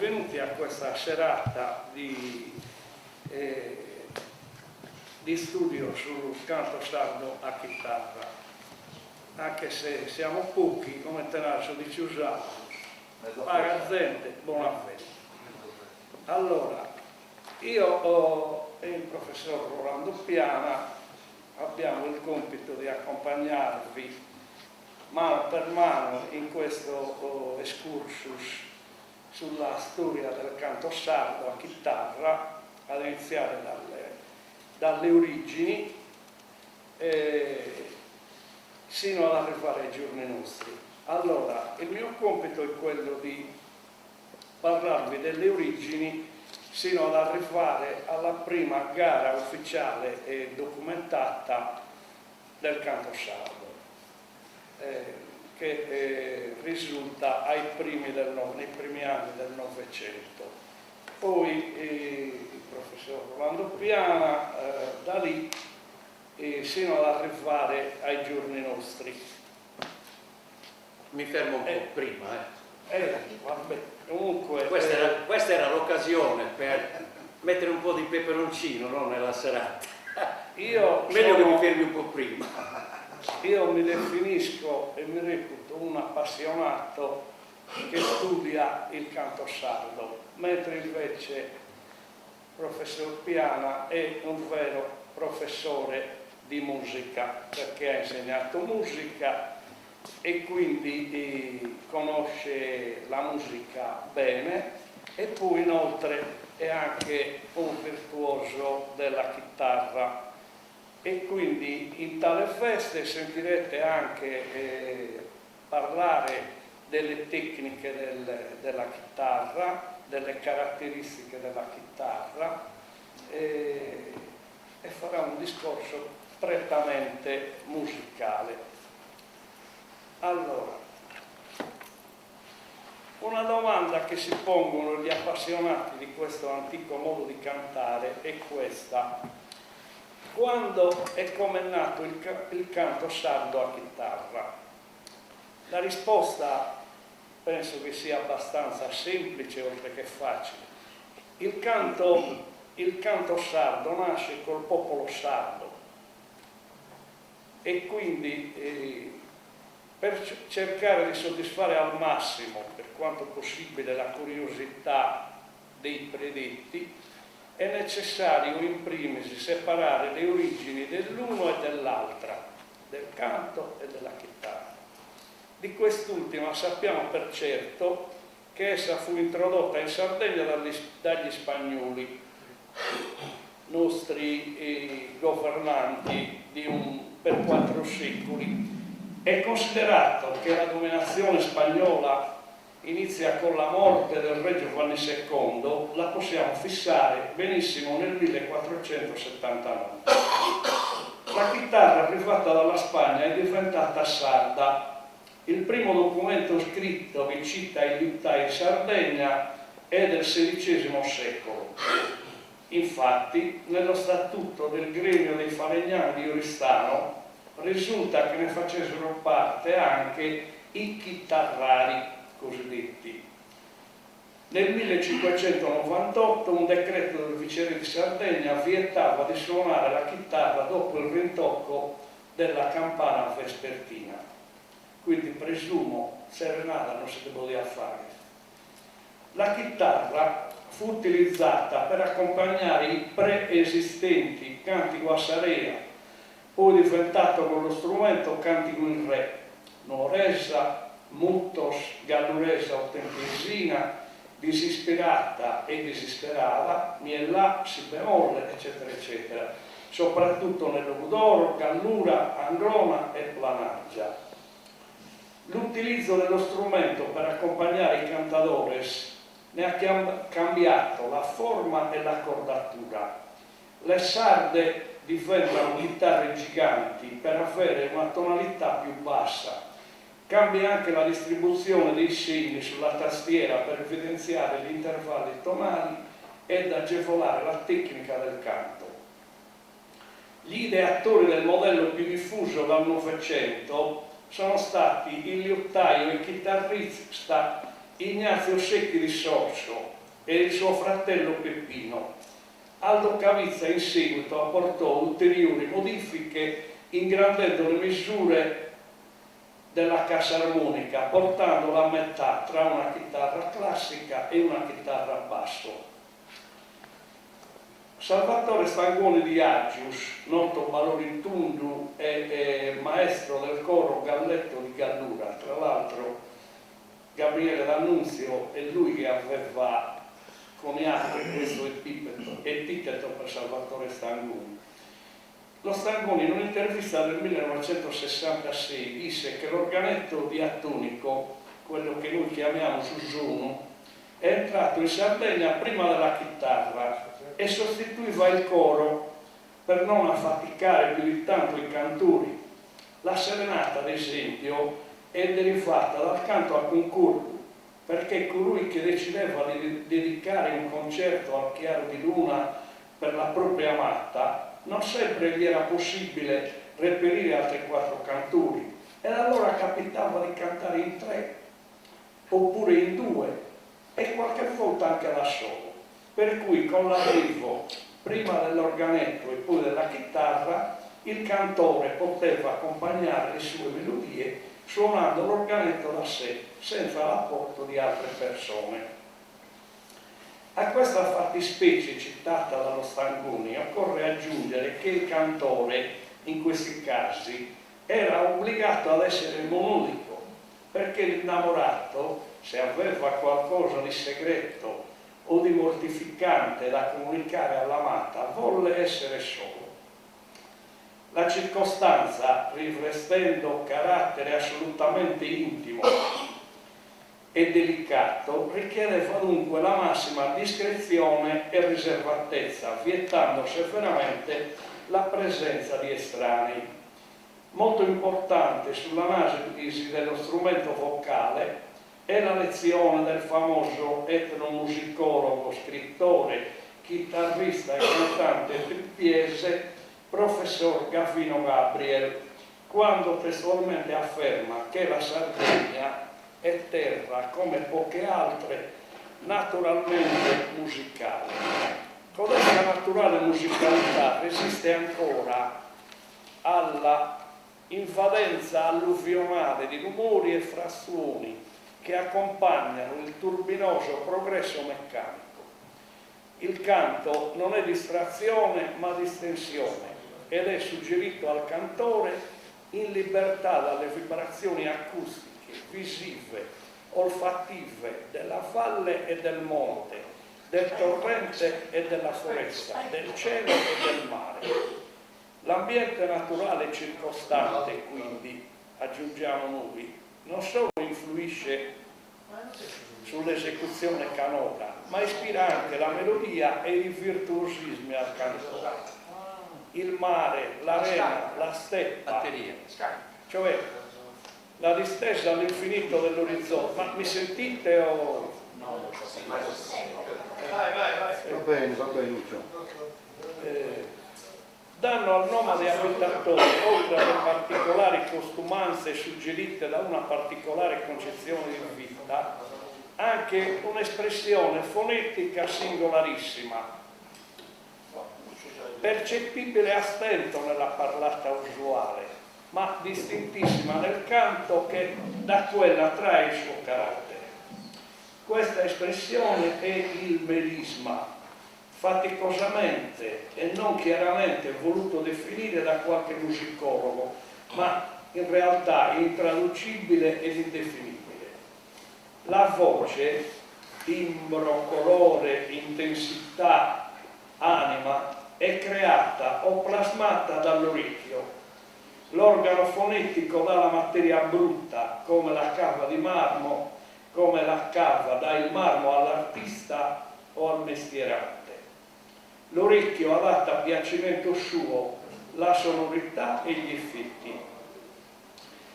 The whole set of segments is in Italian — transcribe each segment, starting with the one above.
benvenuti a questa serata di studio sul canto sardo a chitarra, anche se siamo pochi come tenaggio di Ciusato, paga gente, buona fede. Allora, io e il professor Rolando Piana abbiamo il compito di accompagnarvi mano per mano in questo excursus sulla storia del canto sardo a chitarra, ad iniziare dalle origini sino ad arrivare ai giorni nostri. Allora, il mio compito è quello di parlarvi delle origini sino ad arrivare alla prima gara ufficiale e documentata del canto sardo, che risulta nei primi anni del Novecento. Poi il professor Rolando Piana, da lì sino ad arrivare ai giorni nostri. Mi fermo un po' prima. Vabbè, comunque, questa era l'occasione per mettere un po' di peperoncino, no, nella serata. Meglio che mi fermi un po' prima. Io mi definisco e mi reputo un appassionato che studia il canto sardo, mentre invece il professor Piana è un vero professore di musica, perché ha insegnato musica e quindi conosce la musica bene, e poi inoltre è anche un virtuoso della chitarra. E quindi in tale feste sentirete anche parlare delle tecniche della chitarra, delle caratteristiche della chitarra, e farà un discorso prettamente musicale. Allora, una domanda che si pongono gli appassionati di questo antico modo di cantare è questa: quando e come è nato il canto sardo a chitarra? La risposta penso che sia abbastanza semplice, oltre che facile. Il canto sardo nasce col popolo sardo, e quindi per cercare di soddisfare al massimo, per quanto possibile, la curiosità dei predetti, è necessario in primis separare le origini dell'uno e dell'altra, del canto e della chitarra. Di quest'ultima sappiamo per certo che essa fu introdotta in Sardegna dagli spagnoli, nostri governanti per 4 secoli. È considerato che la dominazione spagnola inizia con la morte del re Giovanni II, la possiamo fissare benissimo nel 1479. La chitarra arrivata dalla Spagna è diventata sarda. Il primo documento scritto che cita i liutai in Sardegna è del XVI secolo. Infatti, nello statuto del gremio dei falegnami di Oristano risulta che ne facessero parte anche i chitarrari cosiddetti. Nel 1598 un decreto del viceré di Sardegna vietava di suonare la chitarra dopo il rintocco della campana vespertina, quindi presumo serenata non si poteva fare. La chitarra fu utilizzata per accompagnare i preesistenti canti guassarea, poi diventato con lo strumento cantico in re, noresa, muttos, galluresa o tempesina, disispirata e disisperata, miellà, si bemolle, eccetera, eccetera, soprattutto nell'udoro, gallura, anglona e planaggia. L'utilizzo dello strumento per accompagnare i cantadores ne ha cambiato la forma e la cordatura. Le sarde diventano chitarre giganti per avere una tonalità più bassa. Cambia anche la distribuzione dei segni sulla tastiera per evidenziare gli intervalli tonali ed agevolare la tecnica del canto. Gli ideatori del modello più diffuso dal Novecento sono stati il liuttaio e chitarrista Ignazio Secchi di Sorso, e il suo fratello Peppino. Aldo Cavizza in seguito apportò ulteriori modifiche ingrandendo le misure della cassa armonica, portandola a metà tra una chitarra classica e una chitarra a basso. Salvatore Stangoni di Agius, noto Balorintundu e maestro del coro Galletto di Gallura, tra l'altro Gabriele D'Annunzio è lui che aveva coniato questo epiteto per Salvatore Stangoni. Lo Stangoni in un'intervista del 1966 disse che l'organetto diatonico, quello che noi chiamiamo Susuno, è entrato in Sardegna prima della chitarra e sostituiva il coro per non affaticare più di tanto i cantori. La serenata, ad esempio, è derivata dal canto a concurso, perché colui che decideva di dedicare un concerto al chiaro di luna per la propria amata non sempre gli era possibile reperire altri 4 cantori, e allora capitava di cantare in 3 oppure in 2 e qualche volta anche da solo, per cui con l'arrivo prima dell'organetto e poi della chitarra il cantore poteva accompagnare le sue melodie suonando l'organetto da sé, senza l'apporto di altre persone. A questa fattispecie citata dallo Stangoni occorre aggiungere che il cantore, in questi casi, era obbligato ad essere monodico, perché l'innamorato, se aveva qualcosa di segreto o di mortificante da comunicare all'amata, volle essere solo. La circostanza, rivestendo carattere assolutamente intimo e delicato, richiedeva dunque la massima discrezione e riservatezza, vietando severamente la presenza di estranei. Molto importante sull'analisi dello strumento vocale è la lezione del famoso etnomusicologo, scrittore, chitarrista e cantante trippiese, professor Gavino Gabriel, quando testualmente afferma che la Sardegna è terra, come poche altre, naturalmente musicale. Codesta naturale musicalità resiste ancora alla invadenza alluvionale di rumori e frastuoni che accompagnano il turbinoso progresso meccanico. Il canto non è distrazione ma distensione ed è suggerito al cantore in libertà dalle vibrazioni acustiche, visive, olfattive della valle e del monte, del torrente e della foresta, del cielo e del mare. L'ambiente naturale circostante, quindi, aggiungiamo noi, non solo influisce sull'esecuzione canora, ma ispira anche la melodia e i virtuosismi al cantore. Il mare, l'arena, la steppa, cioè la distesa all'infinito dell'orizzonte. Ma mi sentite o... No, vai. Va bene, Lucio. Danno al nomade abitatore, oltre alle particolari costumanze suggerite da una particolare concezione di vita, anche un'espressione fonetica singolarissima, percettibile a stento nella parlata usuale, ma distintissima nel canto che da quella trae il suo carattere. Questa espressione è il melisma, faticosamente e non chiaramente voluto definire da qualche musicologo, ma in realtà intraducibile ed indefinibile. La voce, timbro, colore, intensità, anima, è creata o plasmata dall'orecchio. L'organo fonetico dà la materia brutta, come la cava di marmo, come la cava dà il marmo all'artista o al mestierante. L'orecchio adatta a piacimento suo la sonorità e gli effetti.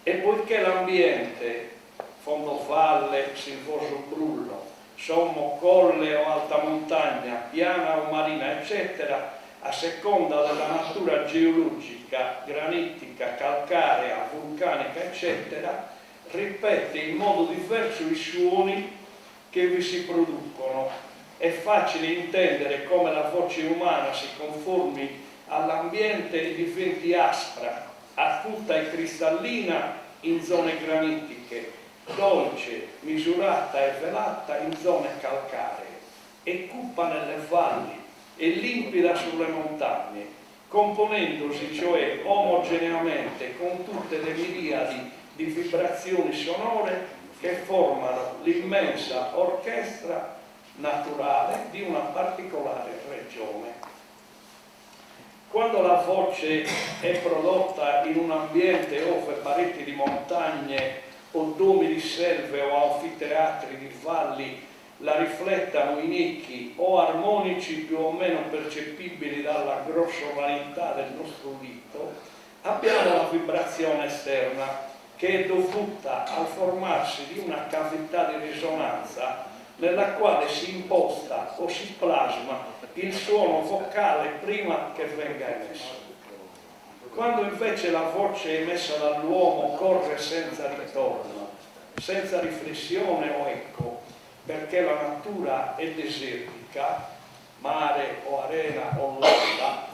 E poiché l'ambiente, fondovalle, silvoso brullo, sommo colle o alta montagna, piana o marina, eccetera, a seconda della natura geologica, granitica, calcarea, vulcanica, eccetera, ripete in modo diverso i suoni che vi si producono è facile intendere come la voce umana si conformi all'ambiente e diventi aspra, acuta e cristallina in zone granitiche, dolce, misurata e velata in zone calcaree, e cupa nelle valli e limpida sulle montagne, componendosi cioè omogeneamente con tutte le miriadi di vibrazioni sonore che formano l'immensa orchestra naturale di una particolare regione. Quando la voce è prodotta in un ambiente ove pareti di montagne o domi di selve o anfiteatri di valli la riflettano in echi o armonici più o meno percepibili dalla grossolanità del nostro udito, abbiamo la vibrazione esterna che è dovuta al formarsi di una cavità di risonanza nella quale si imposta o si plasma il suono vocale prima che venga emesso. Quando invece la voce emessa dall'uomo corre senza ritorno, senza riflessione o eco, perché la natura è desertica, mare o arena o l'onda,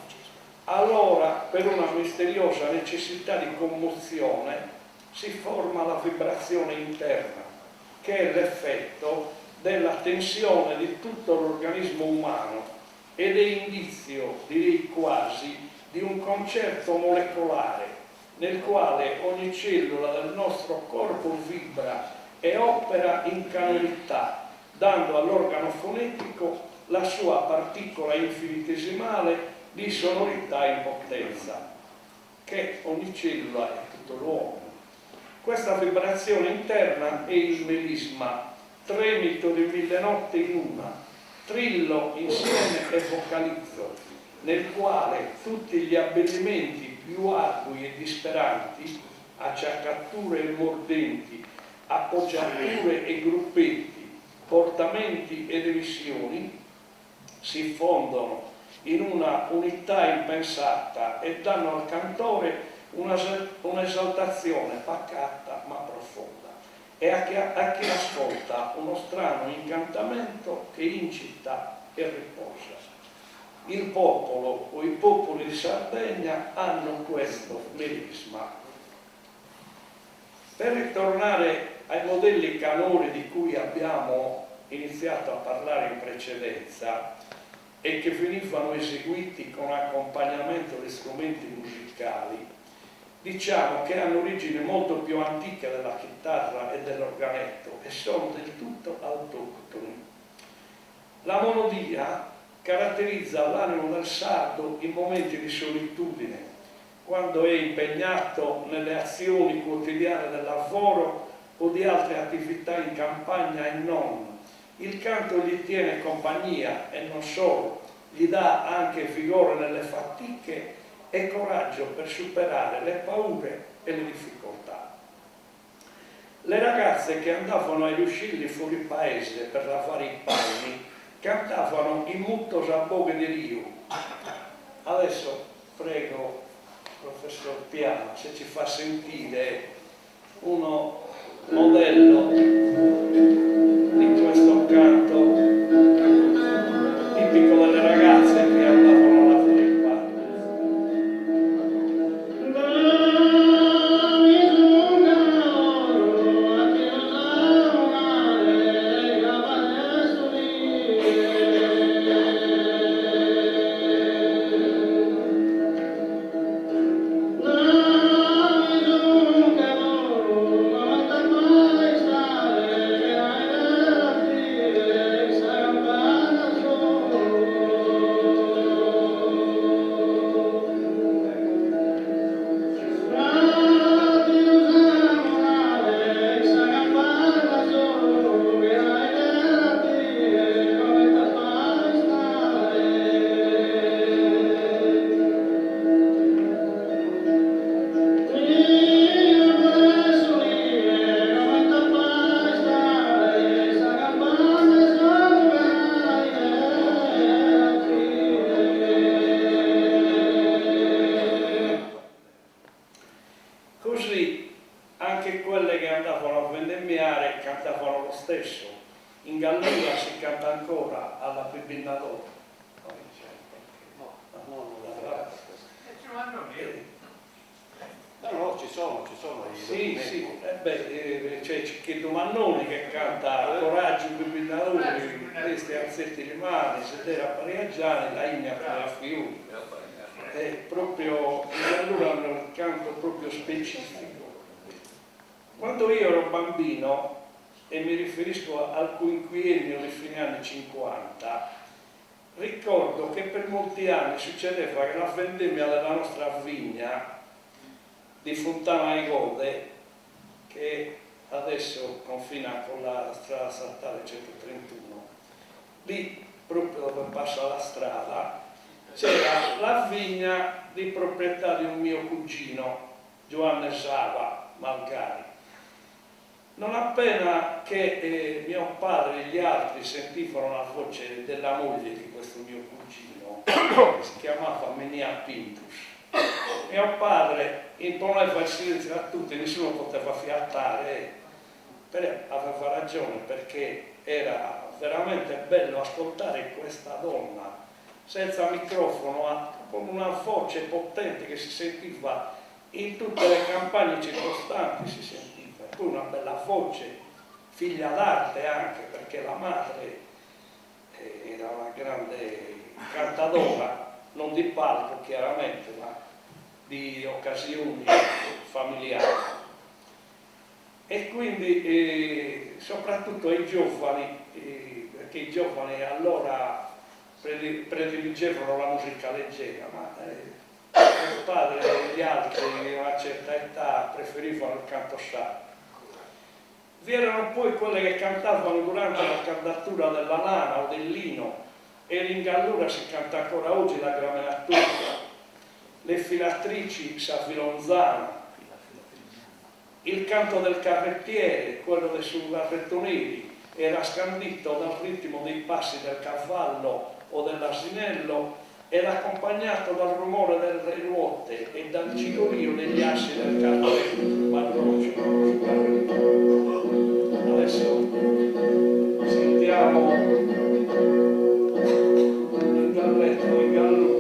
allora per una misteriosa necessità di commozione si forma la vibrazione interna, che è l'effetto della tensione di tutto l'organismo umano ed è indizio, direi quasi, di un concerto molecolare nel quale ogni cellula del nostro corpo vibra e opera in canalità, dando all'organo fonetico la sua particola infinitesimale di sonorità in potenza, che ogni cellula è tutto l'uomo. Questa vibrazione interna è il melisma, tremito di mille notti in una, trillo insieme e vocalizzo, nel quale tutti gli abbellimenti più ardui e disperanti, acciaccature e mordenti, appoggiature e gruppetti, portamenti e divisioni, si fondono in una unità impensata e danno al cantore un'esaltazione pacata ma profonda, e a chi ascolta uno strano incantamento che incita e riposa. Il popolo o i popoli di Sardegna hanno questo melisma. Per ritornare ai modelli canori di cui abbiamo iniziato a parlare in precedenza e che venivano eseguiti con accompagnamento di strumenti musicali, diciamo che hanno origine molto più antica della chitarra e dell'organetto e sono del tutto autoctoni. La monodia caratterizza l'animo del sardo in momenti di solitudine, quando è impegnato nelle azioni quotidiane del lavoro o di altre attività in campagna e non. Il canto gli tiene compagnia e non solo, gli dà anche vigore nelle fatiche e coraggio per superare le paure e le difficoltà. Le ragazze che andavano ai ruscelli fuori paese per lavare i panni cantavano in mutto saboghe di Rio. Adesso prego professor Piano se ci fa sentire uno modello di questo canto tipico delle ragazze che andavano a lavare i panni. canta ancora alla Bibbinadora. No, ci sono i sì, sì, c'è Cicchetto Mannoni che canta Coraggio Bibbinadori, questi anzetti rimane, sedere a Pariaggiani, la Igna per la Fiumi. È proprio, allora hanno un canto proprio specifico. Quando io ero bambino, e mi riferisco al quinquennio dei fine anni 50, ricordo che per molti anni succedeva che la vendemmia della nostra vigna di Fontana ai Gode, che adesso confina con la strada statale 131, lì proprio dove passa la strada c'era la vigna di proprietà di un mio cugino, Giovanni Sava Malgari. Non appena che mio padre e gli altri sentivano la voce della moglie di questo mio cugino, che si chiamava Menia Pintus, mio padre imponeva il silenzio a tutti, nessuno poteva fiatare, però aveva ragione, perché era veramente bello ascoltare questa donna senza microfono, con una voce potente che si sentiva in tutte le campagne circostanti, si sentiva, poi una bella voce, figlia d'arte anche, perché la madre era una grande cantadora, non di palco chiaramente, ma di occasioni familiari. E quindi soprattutto ai giovani, perché i giovani allora prediligevano la musica leggera, ma mio padre e gli altri a una certa età preferivano il canto sacro. Vi erano poi quelle che cantavano durante la cantatura della lana o del lino, e in Gallura si canta ancora oggi la gramenatura, le filatrici Savilonzano, il canto del carrettiere, quello sul carretto neri, era scandito dal ritmo dei passi del cavallo o dell'asinello ed accompagnato dal rumore delle ruote e dal cigolio degli assi del carretto. Adesso sentiamo il carretto di Gallura.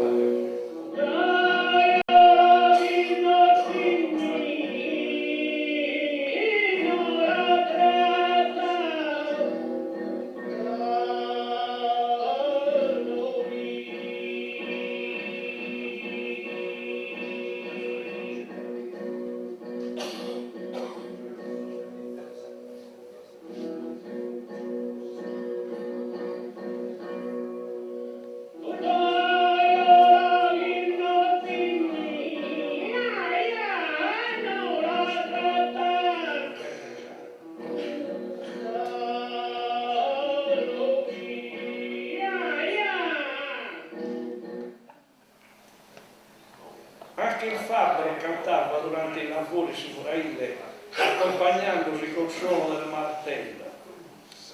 Anche il fabbro cantava durante i lavori su Braille, accompagnandosi col suono del martello.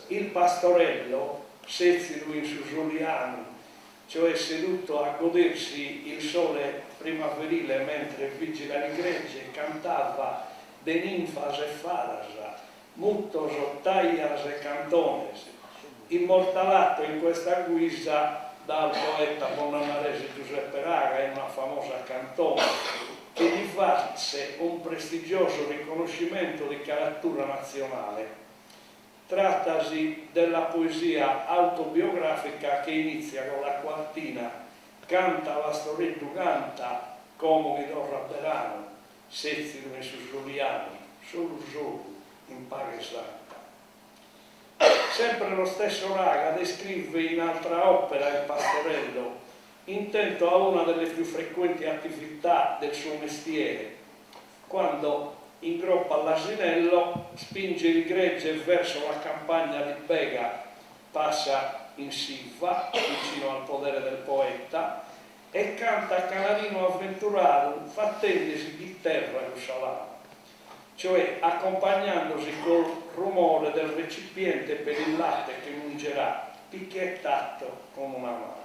Il pastorello, sezzido in susoliano, cioè seduto a godersi il sole primaverile mentre vigila il gregge, cantava de ninfas e farasa, muttos, ottaias e cantones, immortalato in questa guisa dal poeta bonnanarese Giuseppe Raga in una famosa cantona che gli facesse un prestigioso riconoscimento di caratura nazionale. Trattasi della poesia autobiografica che inizia con la quartina «Canta Vastoretto canta, comodi d'orra verano, sezzi come susoliani, solo in pace santa». Sempre lo stesso Raga descrive in altra opera il pastorello, intento a una delle più frequenti attività del suo mestiere, quando ingroppa l'asinello, spinge il gregge verso la campagna di Bega, passa in Silva, vicino al podere del poeta, e canta Canarino avventurato, fattendisi di terra Gerusalemme, cioè accompagnandosi col rumore del recipiente per il latte che mungerà, picchiettato con una mano.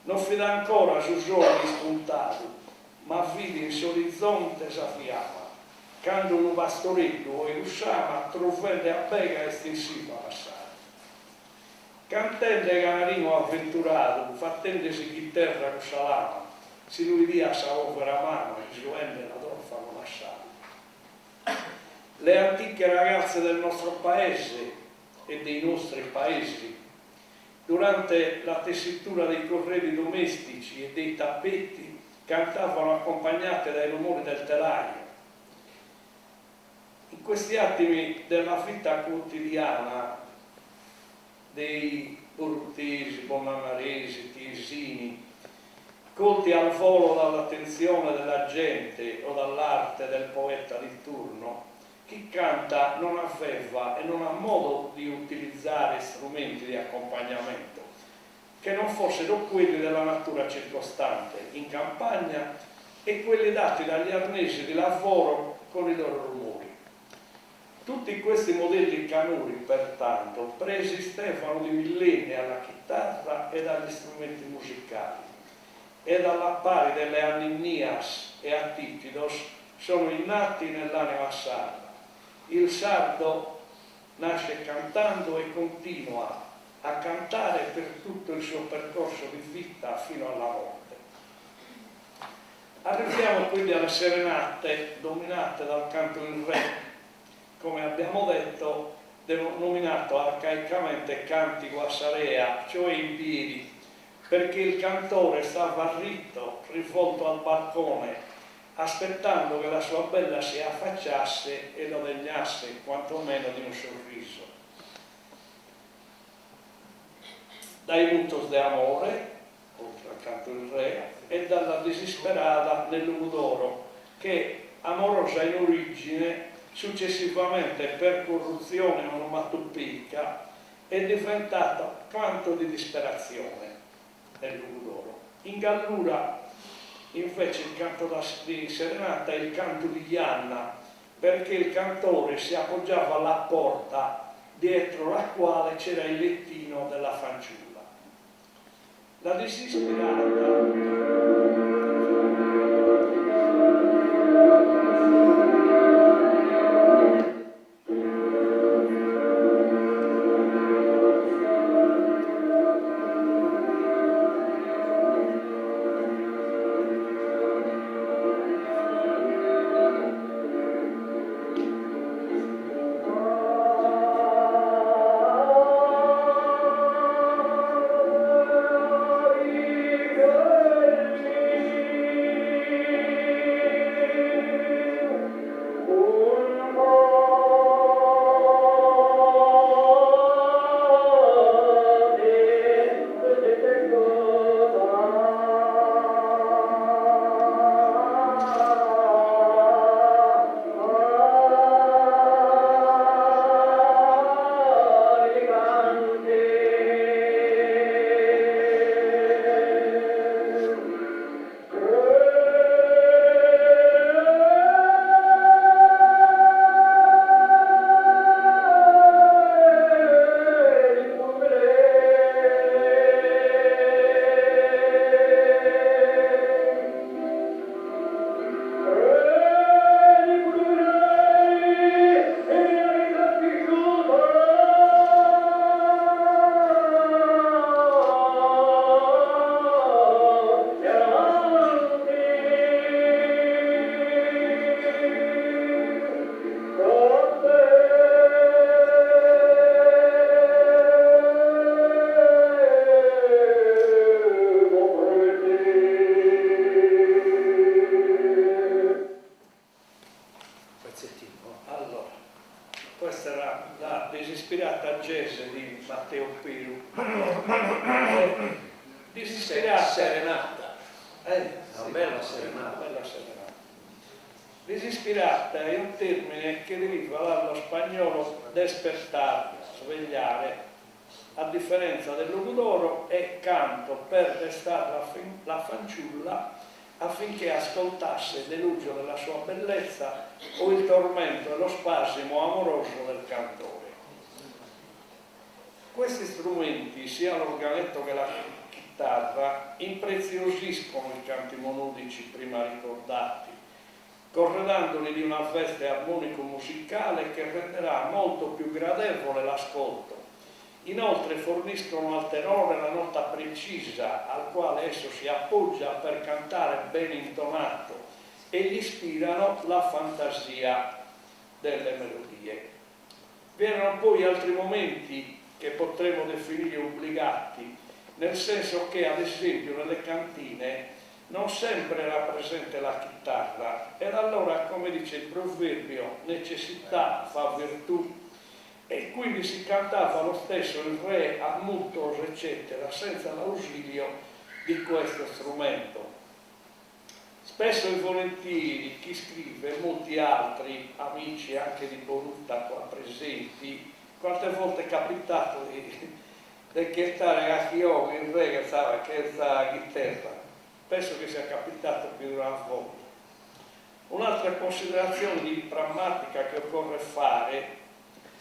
Non fida ancora su soli spuntato, ma vidi in s'orizzonte s'affiama, quando un pastoretto e usciama trovende a Bega estensiva passare. cantende canarino avventurato, fattendesi chitarra con salama, si lui dia sa opera mano, e giovenne la torfa con assale. Le antiche ragazze del nostro paese e dei nostri paesi, durante la tessitura dei corredi domestici e dei tappeti, cantavano accompagnate dai rumori del telaio. In questi attimi della vita quotidiana dei borutesi, bonnamaresi, tiesini, colti al volo dall'attenzione della gente o dall'arte del poeta di turno, chi canta non aveva e non ha modo di utilizzare strumenti di accompagnamento che non fossero quelli della natura circostante in campagna e quelli dati dagli arnesi di lavoro con i loro rumori. Tutti questi modelli canuri, pertanto, preesistevano di millenni alla chitarra e agli strumenti musicali, ed alla pari delle Aninias e Attipidos sono innati nell'anima sarda. Il sardo nasce cantando e continua a cantare per tutto il suo percorso di vita fino alla morte. Arriviamo quindi alle serenate dominate dal canto in re, come abbiamo detto, denominato arcaicamente cantico a sarea, cioè in piedi, perché il cantore stava ritto, rivolto al balcone, aspettando che la sua bella si affacciasse e lo degnasse quantomeno di un sorriso. Dai mutos de amore, oltre al canto del re, e dalla disperata nell'udoro, che, amorosa in origine, successivamente per corruzione onomatopeica, è diventata canto di disperazione nell'udoro. In Gallura invece il canto di serenata è il canto di Ianna, perché il cantore si appoggiava alla porta dietro la quale c'era il lettino della fanciulla. La disispirata disispirata Gese di Matteo Piru, disispirata serenata, sì, bella serenata. bella serenata. Disispirata è un termine che deriva dallo spagnolo despertar, svegliare, a differenza dell'udoro, è canto per destare la fanciulla affinché ascoltasse l'elugio della sua bellezza o il tormento e lo spasimo amoroso del cantore. Questi strumenti, sia l'organetto che la chitarra, impreziosiscono i canti monodici prima ricordati, corredandoli di una veste armonico-musicale che renderà molto più gradevole l'ascolto, Inoltre forniscono al tenore la nota precisa al quale esso si appoggia per cantare ben intonato e gli ispirano la fantasia delle melodie. Vi erano poi altri momenti che potremmo definire obbligati, nel senso che ad esempio nelle cantine non sempre era presente la chitarra, ed allora, come dice il proverbio, necessità fa virtù, e quindi si cantava lo stesso il re a mutos eccetera senza l'ausilio di questo strumento. Spesso e volentieri chi scrive, molti altri amici anche di Borutta qua presenti, quante volte è capitato di chiedere a Chioma il re che stava questa chitarra, penso che sia capitato più di una volta. Un'altra considerazione di prammatica che occorre fare,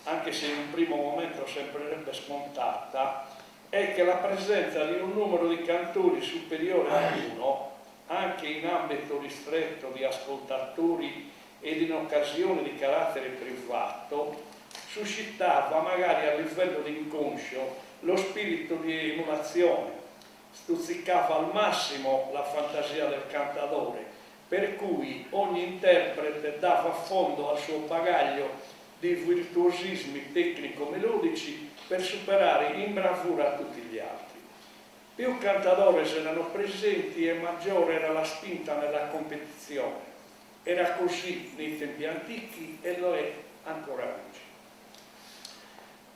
anche se in un primo momento sembrerebbe scontata, è che la presenza di un numero di cantori superiore a uno, anche in ambito ristretto di ascoltatori ed in occasioni di carattere privato, suscitava magari a livello di inconscio lo spirito di emulazione, stuzzicava al massimo la fantasia del cantautore, per cui ogni interprete dava fondo al suo bagaglio di virtuosismi tecnico-melodici per superare in bravura tutti gli altri. Più cantatori erano presenti e maggiore era la spinta nella competizione. Era così nei tempi antichi e lo è ancora oggi.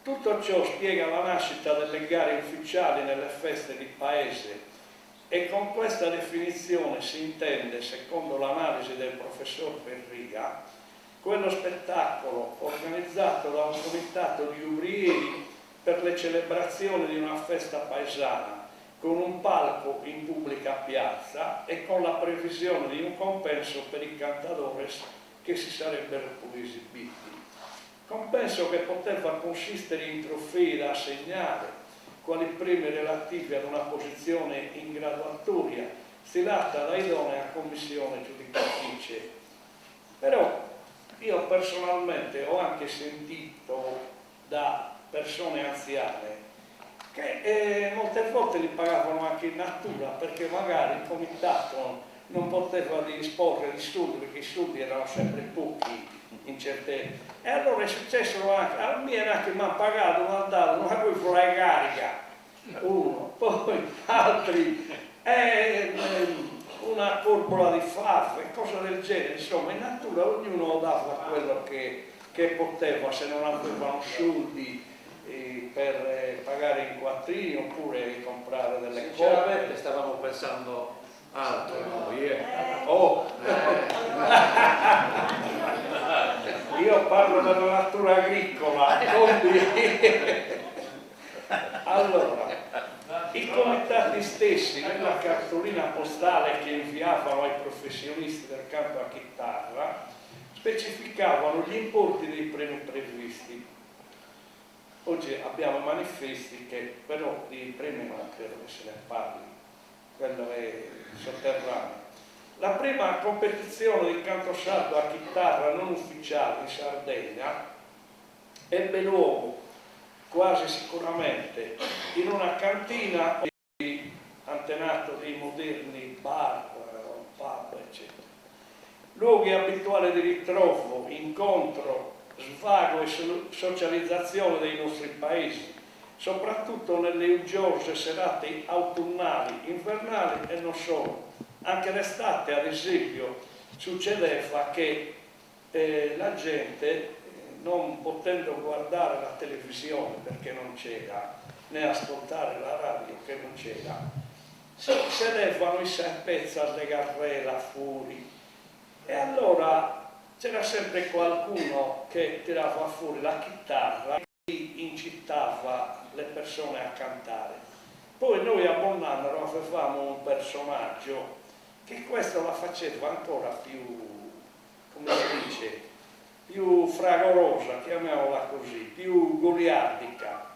Tutto ciò spiega la nascita delle gare ufficiali nelle feste di paese, e con questa definizione si intende, secondo l'analisi del professor Perria, quello spettacolo organizzato da un comitato di ouvrieri per le celebrazioni di una festa paesana, con un palco in pubblica piazza e con la previsione di un compenso per i cantadores che si sarebbero poi esibiti. Compenso che poteva consistere in trofei da assegnare, quali premi relativi ad una posizione in graduatoria stilata da idonea commissione giudicatrice. Però io personalmente ho anche sentito da persone anziane che molte volte li pagavano anche in natura, perché magari il comitato non poteva disporre di studi, perché i studi erano sempre pochi in certe... E allora è successo anche, a me anche mi hanno pagato, mi hanno dato una cosa la carica, uno, poi altri, una corpola di faffe, cose del genere. Insomma, in natura ognuno dava quello che poteva, se non avevano soldi per pagare i quattrini oppure comprare delle cose. Sinceramente stavamo pensando altro noi, Io parlo della natura agricola, allora, i comitati stessi nella cartolina postale che inviavano ai professionisti del canto a chitarra specificavano gli importi dei premi previsti. Oggi abbiamo manifesti che però di premi non credo che se ne parli, quello è sotterraneo. La prima competizione di canto sardo a chitarra non ufficiale in Sardegna ebbe luogo quasi sicuramente in una cantina antenato dei moderni bar, pub, eccetera. Luoghi abituali di ritrovo, incontro, svago e socializzazione dei nostri paesi, soprattutto nelle uggiose serate autunnali, invernali e non solo. Anche l'estate, ad esempio, succedeva che la gente, non potendo guardare la televisione perché non c'era, né ascoltare la radio che non c'era, si sedevano in serpezza alle garrela fuori, e allora c'era sempre qualcuno che tirava fuori la chitarra e incitava le persone a cantare. Poi noi a Bonnanaro avevamo un personaggio che questo la faceva ancora più, come si dice, più fragorosa, chiamiamola così, più goliardica.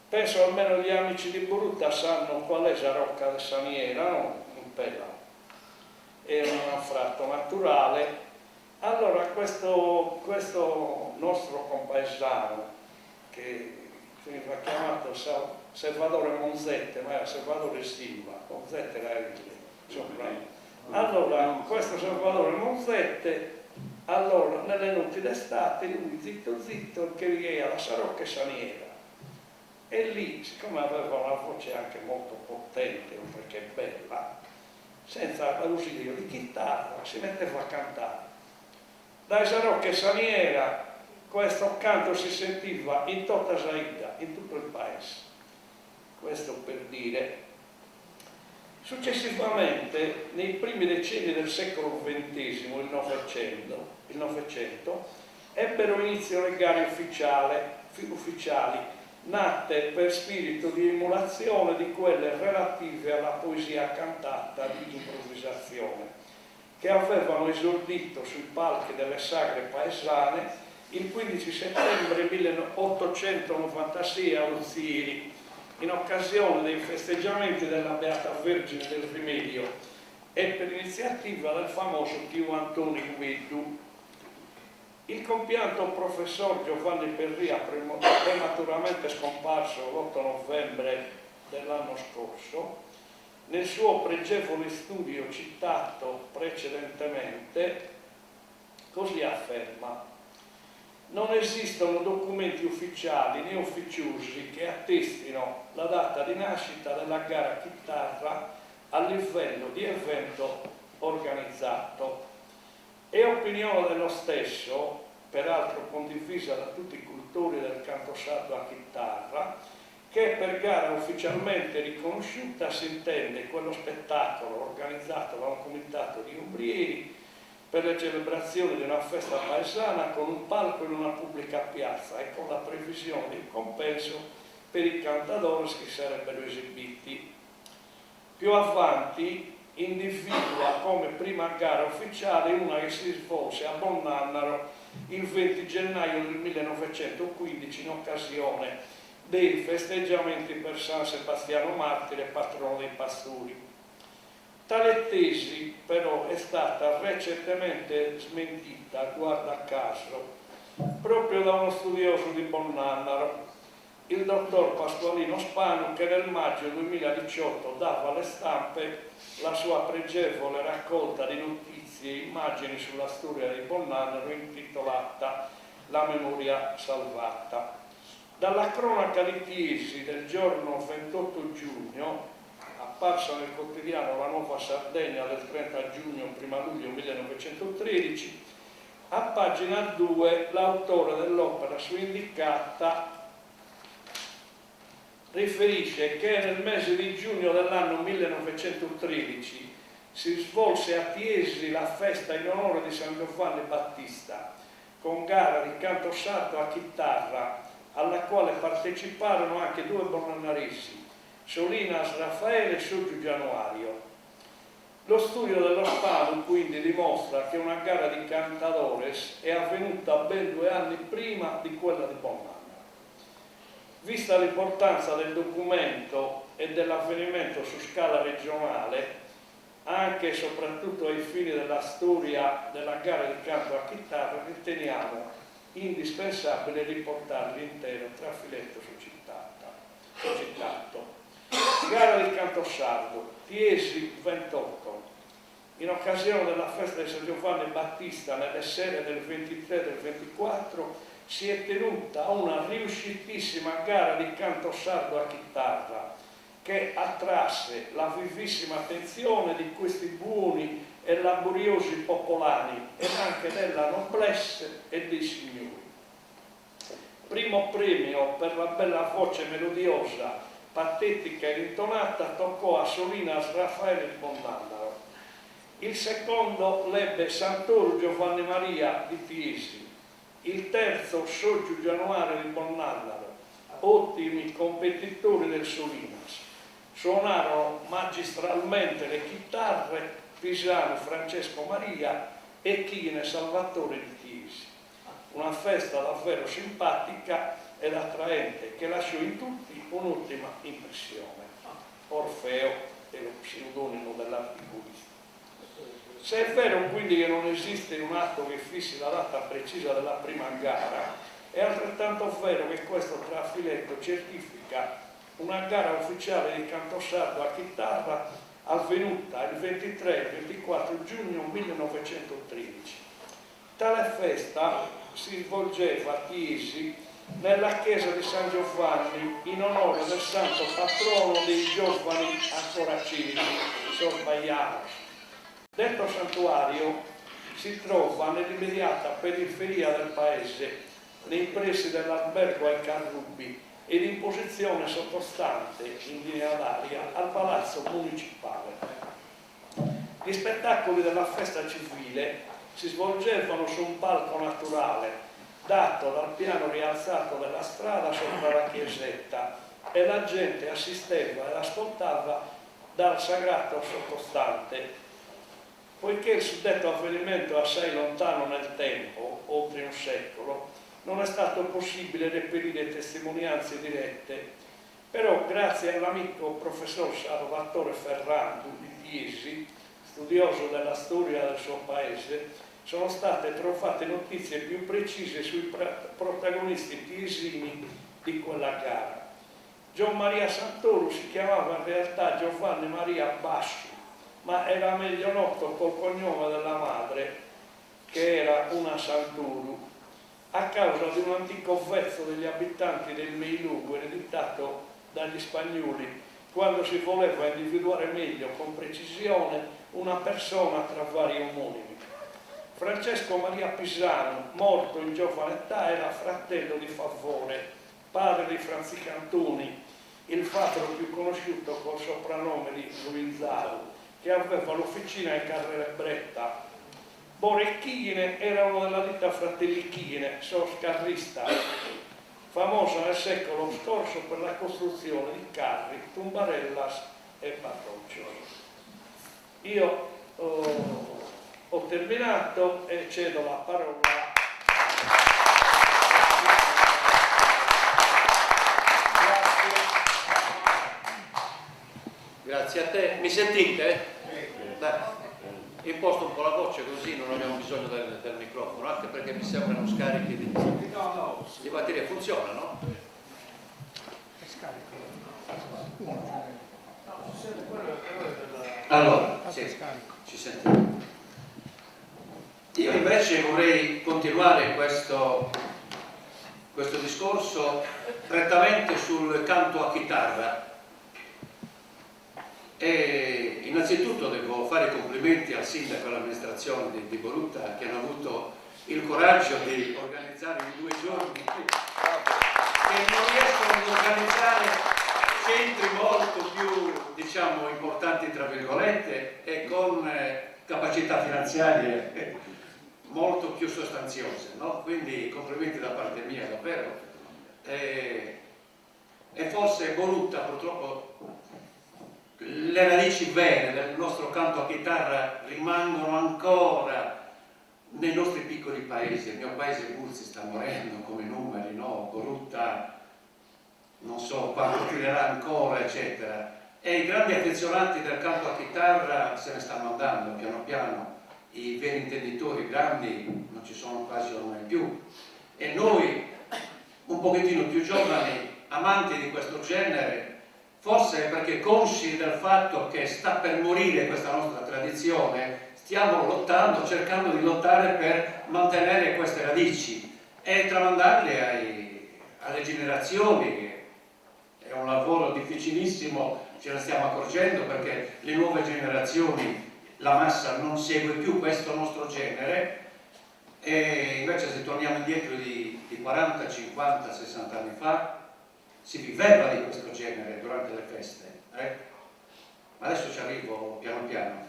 Penso almeno gli amici di Borutta sanno qual è la Rocca de Saniera, no? In Pella. È un anfratto naturale. Allora questo nostro compaesano che veniva chiamato Salvatore Monzette, ma era Salvatore Silva, Monzette era il soprano. Allora, questo Salvatore Monzette, allora, nelle notti d'estate, lui zitto zitto che viveva alla Sarocca e Saniera. E lì, siccome aveva una voce anche molto potente, oltre che bella, senza l'ausilio di chitarra, si metteva a cantare. Dai Sarocca e Saniera questo canto si sentiva in tutta Saida, in tutto il paese. Questo per dire. Successivamente, nei primi decenni del secolo XX, il Novecento, ebbero inizio le gare ufficiali, nate per spirito di emulazione di quelle relative alla poesia cantata di improvvisazione, che avevano esordito sui palchi delle sagre paesane il 15 settembre 1896 a Uzieri, in occasione dei festeggiamenti della Beata Vergine del Rimedio e per iniziativa del famoso Pio Antonio Guidu. Il compianto professor Giovanni Perria, prematuramente scomparso l'8 novembre dell'anno scorso, nel suo pregevole studio citato precedentemente, così afferma: non esistono documenti ufficiali né ufficiosi che attestino la data di nascita della gara chitarra a livello di evento organizzato. È opinione dello stesso, peraltro condivisa da tutti i cultori del canto sardo a chitarra, che per gara ufficialmente riconosciuta si intende quello spettacolo organizzato da un comitato di ombrieri per le celebrazioni di una festa paesana con un palco in una pubblica piazza e con la previsione di un compenso per i cantadores che sarebbero esibiti. Più avanti individua come prima gara ufficiale una che si svolse a Bonnannaro il 20 gennaio del 1915 in occasione dei festeggiamenti per San Sebastiano Martire, patrono dei pastori. Tale tesi però è stata recentemente smentita, guarda caso, proprio da uno studioso di Bonnannaro, il dottor Pasqualino Spano, che nel maggio 2018 dava alle stampe la sua pregevole raccolta di notizie e immagini sulla storia di Bonnannaro intitolata La memoria salvata. Dalla cronaca di Chiesi del giorno 28 giugno, apparsa nel quotidiano La Nuova Sardegna del 30 giugno-1 luglio 1913, a pagina 2 l'autore dell'opera su indicata riferisce che nel mese di giugno dell'anno 1913 si svolse a Chiesi la festa in onore di San Giovanni Battista, con gara di canto sardo a chitarra, alla quale parteciparono anche due bonnannaresi, Solinas Raffaele e Soggio Januario. Lo studio dello Spano quindi dimostra che una gara di cantadores è avvenuta ben 2 anni prima di quella di Bonnannaro. Vista l'importanza del documento e dell'avvenimento su scala regionale, anche e soprattutto ai fini della storia della gara di canto a chitarra, riteniamo indispensabile riportare l'intero trafiletto citato. Gara di canto sardo, Chiesi 28. In occasione della festa di San Giovanni Battista nelle sere del 23 e del 24 si è tenuta una riuscitissima gara di canto sardo a chitarra che attrasse la vivissima attenzione di questi buoni e laboriosi popolani e anche della noblesse e dei signori. Primo premio per la bella voce melodiosa, patetica ed intonata toccò a Solinas Raffaele Bonnannaro. Il secondo l'ebbe Santoro Giovanni Maria di Chiesi, il terzo Soggio Januario di Bonnannaro, ottimi competitori del Solinas. Suonarono magistralmente le chitarre Pisano Francesco Maria e Chine Salvatore di Chiesi. Una festa davvero simpatica ed attraente che lasciò in tutti un'ultima impressione. Orfeo è lo pseudonimo dell'articolista. Se è vero quindi che non esiste un atto che fissi la data precisa della prima gara, È altrettanto vero che questo trafiletto certifica una gara ufficiale di canto sardo a chitarra avvenuta il 23 e 24 giugno 1913. Tale festa si svolgeva a Chiesi nella chiesa di San Giovanni in onore del santo patrono dei giovani ancora civici, Sor Baianos. Detto santuario si trova nell'immediata periferia del paese, nei pressi dell'albergo ai Carrubi ed in posizione sottostante, in linea d'aria, al palazzo municipale. Gli spettacoli della festa civile si svolgevano su un palco naturale dato dal piano rialzato della strada sopra la chiesetta e la gente assisteva ed ascoltava dal sagrato sottostante. Poiché il suddetto avvenimento è assai lontano nel tempo, oltre un secolo, non è stato possibile reperire testimonianze dirette, però grazie all'amico professor Salvatore Ferrando di Chiesi, studioso della storia del suo paese, sono state trovate notizie più precise sui protagonisti chiesini di quella gara. Gian Maria Santoro si chiamava in realtà Giovanni Maria Bassu, ma era meglio noto col cognome della madre, che era una Santoro, a causa di un antico vezzo degli abitanti del Meilugo ereditato dagli spagnoli quando si voleva individuare meglio, con precisione, una persona tra vari omonimi. Francesco Maria Pisano, morto in giovane età, era fratello di Favore, padre di Franzi Cantoni, il fabbro più conosciuto col soprannome di Luizzaro, che aveva l'officina in Carrere Bretta. Borecchine era uno della ditta Fratelli Chine, scarrista, famosa nel secolo scorso per la costruzione di carri, tumbarellas e barroccios. Io ho terminato e cedo la parola. Grazie a te. Mi sentite? Dai. Imposto un po' la voce così non abbiamo bisogno del microfono, anche perché mi sembrano scarichi di batteria. Funziona, no? Allora, sì, ci sentiamo. Io invece vorrei continuare questo discorso prettamente sul canto a chitarra. E innanzitutto devo fare i complimenti al sindaco e all'amministrazione di Borutta, che hanno avuto il coraggio di organizzare in 2 giorni, che non riescono ad organizzare centri molto più, diciamo, importanti tra virgolette e con capacità finanziarie molto più sostanziose, no? Quindi complimenti da parte mia davvero. E forse Borutta purtroppo le radici vere del nostro canto a chitarra rimangono ancora nei nostri piccoli paesi. Il mio paese Bursi sta morendo come numeri, no? Borutta non so quanto tirerà ancora, eccetera. E i grandi affezionati del canto a chitarra se ne stanno andando piano piano. I veri intenditori grandi non ci sono quasi ormai più. E noi, un pochettino più giovani, amanti di questo genere, forse perché consci del fatto che sta per morire questa nostra tradizione, stiamo lottando, cercando di lottare per mantenere queste radici e tramandarle alle generazioni. È un lavoro difficilissimo, ce ne stiamo accorgendo, perché le nuove generazioni, la massa non segue più questo nostro genere, e invece se torniamo indietro di 40, 50, 60 anni fa, si viveva di questo genere durante le feste. Ma adesso ci arrivo piano piano.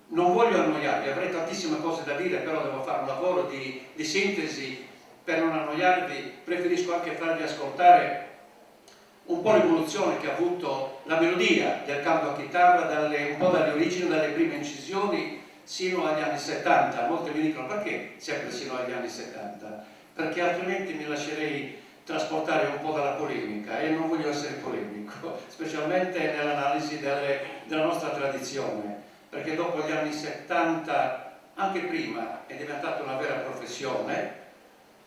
Non voglio annoiarvi, avrei tantissime cose da dire, però devo fare un lavoro di sintesi per non annoiarvi. Preferisco anche farvi ascoltare un po' l'evoluzione che ha avuto la melodia del canto a chitarra, un po' dalle origini, dalle prime incisioni sino agli anni 70. Molti mi dicono: perché sempre sino agli anni 70? Perché altrimenti mi lascerei trasportare un po' dalla polemica, e non voglio essere polemico, specialmente nell'analisi della nostra tradizione, perché dopo gli anni 70, anche prima, è diventata una vera professione,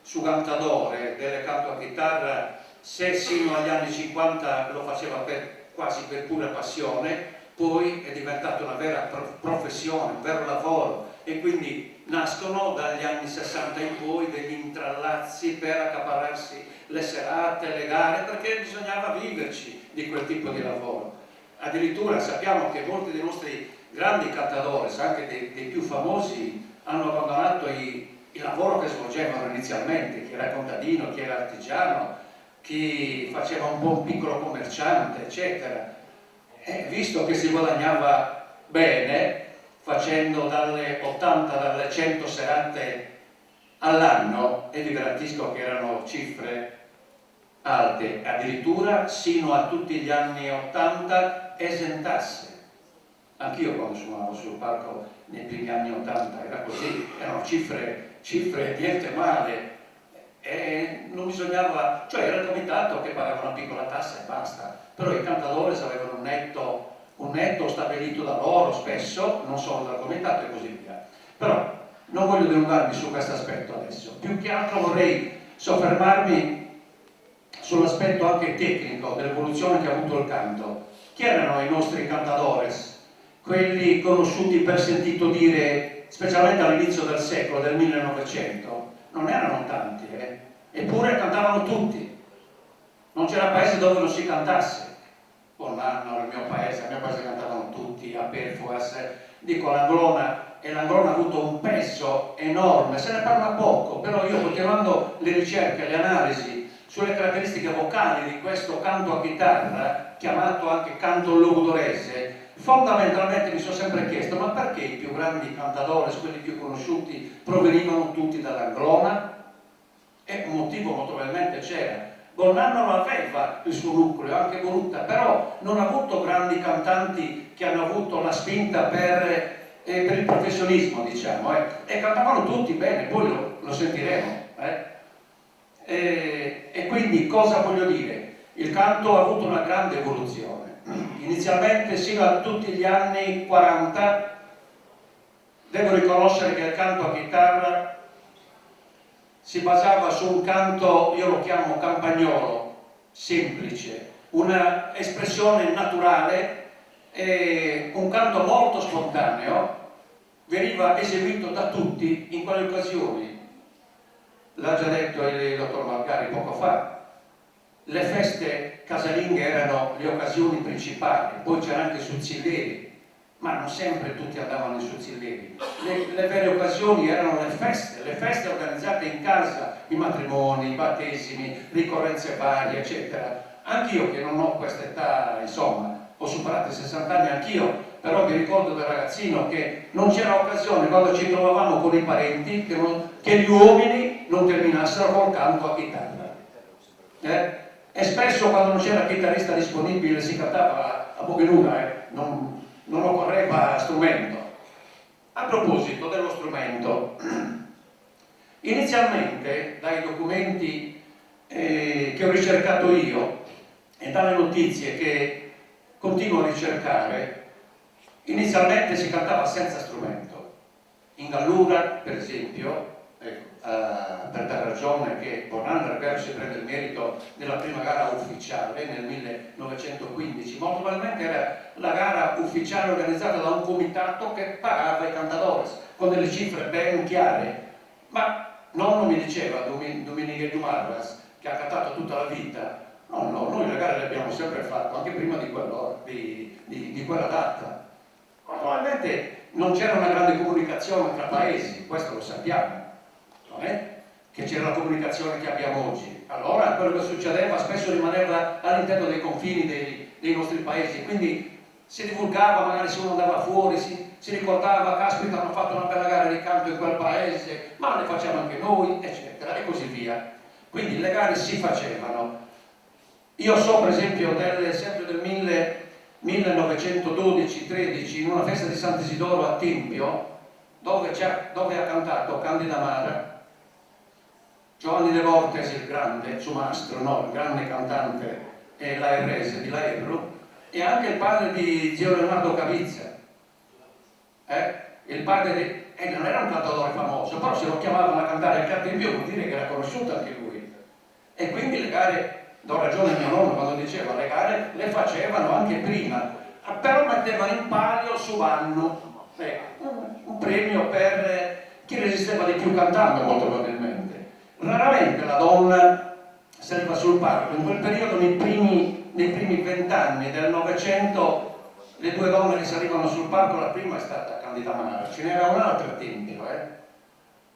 su cantautore del canto a chitarra, se sino agli anni 50 lo faceva quasi per pura passione, poi è diventata una vera professione, un vero lavoro, e quindi nascono dagli anni 60 in poi degli intrallazzi per accaparrarsi le serate, le gare, perché bisognava viverci di quel tipo di lavoro. Addirittura sappiamo che molti dei nostri grandi cantatori, anche dei più famosi, hanno abbandonato il lavoro che svolgevano inizialmente, chi era contadino, chi era artigiano, chi faceva un po' un piccolo commerciante, eccetera. E visto che si guadagnava bene, facendo dalle 80, dalle 100 serate all'anno, e vi garantisco che erano cifre alte, addirittura sino a tutti gli anni 80 esentasse. Anch'io quando suonavo sul palco nei primi anni 80 era così, erano cifre niente male, e non bisognava, cioè era il comitato che pagava una piccola tassa e basta, però i cantatori avevano un netto stabilito da loro spesso, non solo dal comitato e così via. Però non voglio dilungarmi su questo aspetto adesso, più che altro vorrei soffermarmi sull'aspetto anche tecnico dell'evoluzione che ha avuto il canto. Chi erano i nostri cantadores? Quelli conosciuti per sentito dire, specialmente all'inizio del secolo, del 1900, non erano tanti, eppure cantavano tutti. Non c'era paese dove non si cantasse. Bonanno, il mio paese cantavano tutti, a Perfuas, dico l'Anglona, e l'Anglona ha avuto un peso enorme, se ne parla poco, però io continuando le ricerche, le analisi sulle caratteristiche vocali di questo canto a chitarra, chiamato anche canto logudorese, fondamentalmente mi sono sempre chiesto, ma perché i più grandi cantatori, quelli più conosciuti, provenivano tutti dall'Anglona? E un motivo molto probabilmente c'era. Bonanno aveva il suo nucleo, anche Borutta, però non ha avuto grandi cantanti che hanno avuto la spinta per il professionismo, diciamo, e cantavano tutti bene, poi lo sentiremo. E quindi cosa voglio dire? Il canto ha avuto una grande evoluzione. Inizialmente, sino a tutti gli anni 40, devo riconoscere che il canto a chitarra si basava su un canto, io lo chiamo campagnolo, semplice, una espressione naturale, un canto molto spontaneo, veniva eseguito da tutti in quelle occasioni. L'ha già detto il dottor Malgari poco fa, le feste casalinghe erano le occasioni principali, poi c'era anche i suzzilleri, ma non sempre tutti andavano ai suzzilleri. Le vere occasioni erano le feste organizzate in casa, i matrimoni, i battesimi, ricorrenze varie, eccetera. Anch'io che non ho questa età, insomma, ho superato i 60 anni anch'io, però mi ricordo da ragazzino che non c'era occasione quando ci trovavamo con i parenti che gli uomini non terminassero col canto a chitarra. E spesso quando non c'era chitarrista disponibile si cantava a bocca nuda, non occorreva strumento. A proposito dello strumento, inizialmente dai documenti che ho ricercato io e dalle notizie che continuo a ricercare, inizialmente si cantava senza strumento. In Gallura, per esempio, per la ragione che Bonanno Alberto si prende il merito della prima gara ufficiale nel 1915, molto probabilmente era la gara ufficiale organizzata da un comitato che pagava i cantadores con delle cifre ben chiare, ma nonno mi diceva, Domenico Dumarvas, che ha cantato tutta la vita, no, noi le gare le abbiamo sempre fatte, anche prima di quella data. Probabilmente non c'era una grande comunicazione tra paesi, questo lo sappiamo. Che c'era la comunicazione che abbiamo oggi. Allora quello che succedeva spesso rimaneva all'interno dei confini dei nostri paesi, quindi si divulgava, magari se uno andava fuori si ricordava, caspita, hanno fatto una bella gara di canto in quel paese, ma le facciamo anche noi, eccetera, e così via. Quindi le gare si facevano. Io so per esempio sempre del 1912-13, in una festa di Sant'Isidoro a Tempio, dove ha cantato Candida Mara, Giovanni De Vortes, il grande, suo mastro, il grande cantante laerrese di Laerro, e anche il padre di zio Leonardo Cavizza. il padre non era un cantatore famoso, però se lo chiamavano a cantare il Cattempio vuol dire che era conosciuto anche lui. E quindi le gare, do ragione a mio nonno quando diceva, le gare le facevano anche prima, però mettevano in palio su anno un premio per chi resisteva di più cantando, molto probabilmente. Raramente la donna saliva sul palco. In quel periodo, nei primi 20 anni del Novecento, le due donne che salivano sul palco, la prima è stata Candida Mara, ce n'era un'altra a Tempio,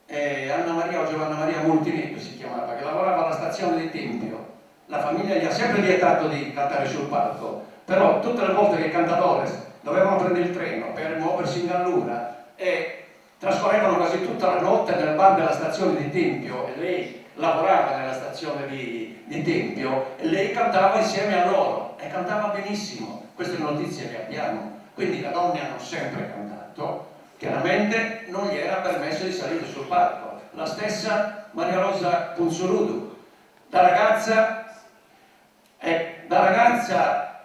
Anna Maria o Giovanna Maria Multinetto si chiamava, che lavorava alla stazione di Tempio. La famiglia gli ha sempre vietato di cantare sul palco, però tutte le volte che i cantatori dovevano prendere il treno per muoversi in Gallura e trascorrevano quasi tutta la notte nel bar della stazione di Tempio, e lei lavorava nella stazione di Tempio, e lei cantava insieme a loro e cantava benissimo. Queste notizie le abbiamo. Quindi le donne hanno sempre cantato, chiaramente non gli era permesso di salire sul palco. La stessa Maria Rosa Punzoludu, da ragazza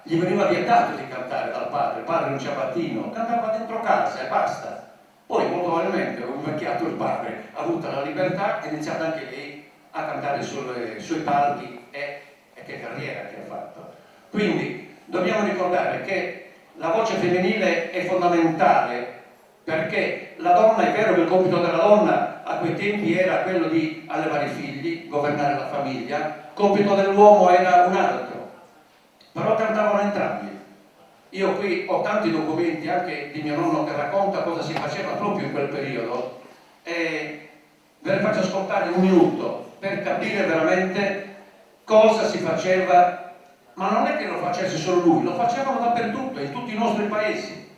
gli veniva vietato di cantare dal padre, il padre un ciabattino, cantava dentro casa e basta. Poi molto probabilmente, come invecchiato il padre, ha avuto la libertà e ha iniziato anche lei a cantare sui palchi, e che carriera che ha fatto. Quindi dobbiamo ricordare che la voce femminile è fondamentale, perché la donna, è vero che il compito della donna a quei tempi era quello di allevare i figli, governare la famiglia, il compito dell'uomo era un altro, però cantavano entrambi. Io qui ho tanti documenti anche di mio nonno che racconta cosa si faceva proprio in quel periodo, e ve ne faccio ascoltare un minuto per capire veramente cosa si faceva. Ma non è che lo facesse solo lui, lo facevano dappertutto, in tutti i nostri paesi.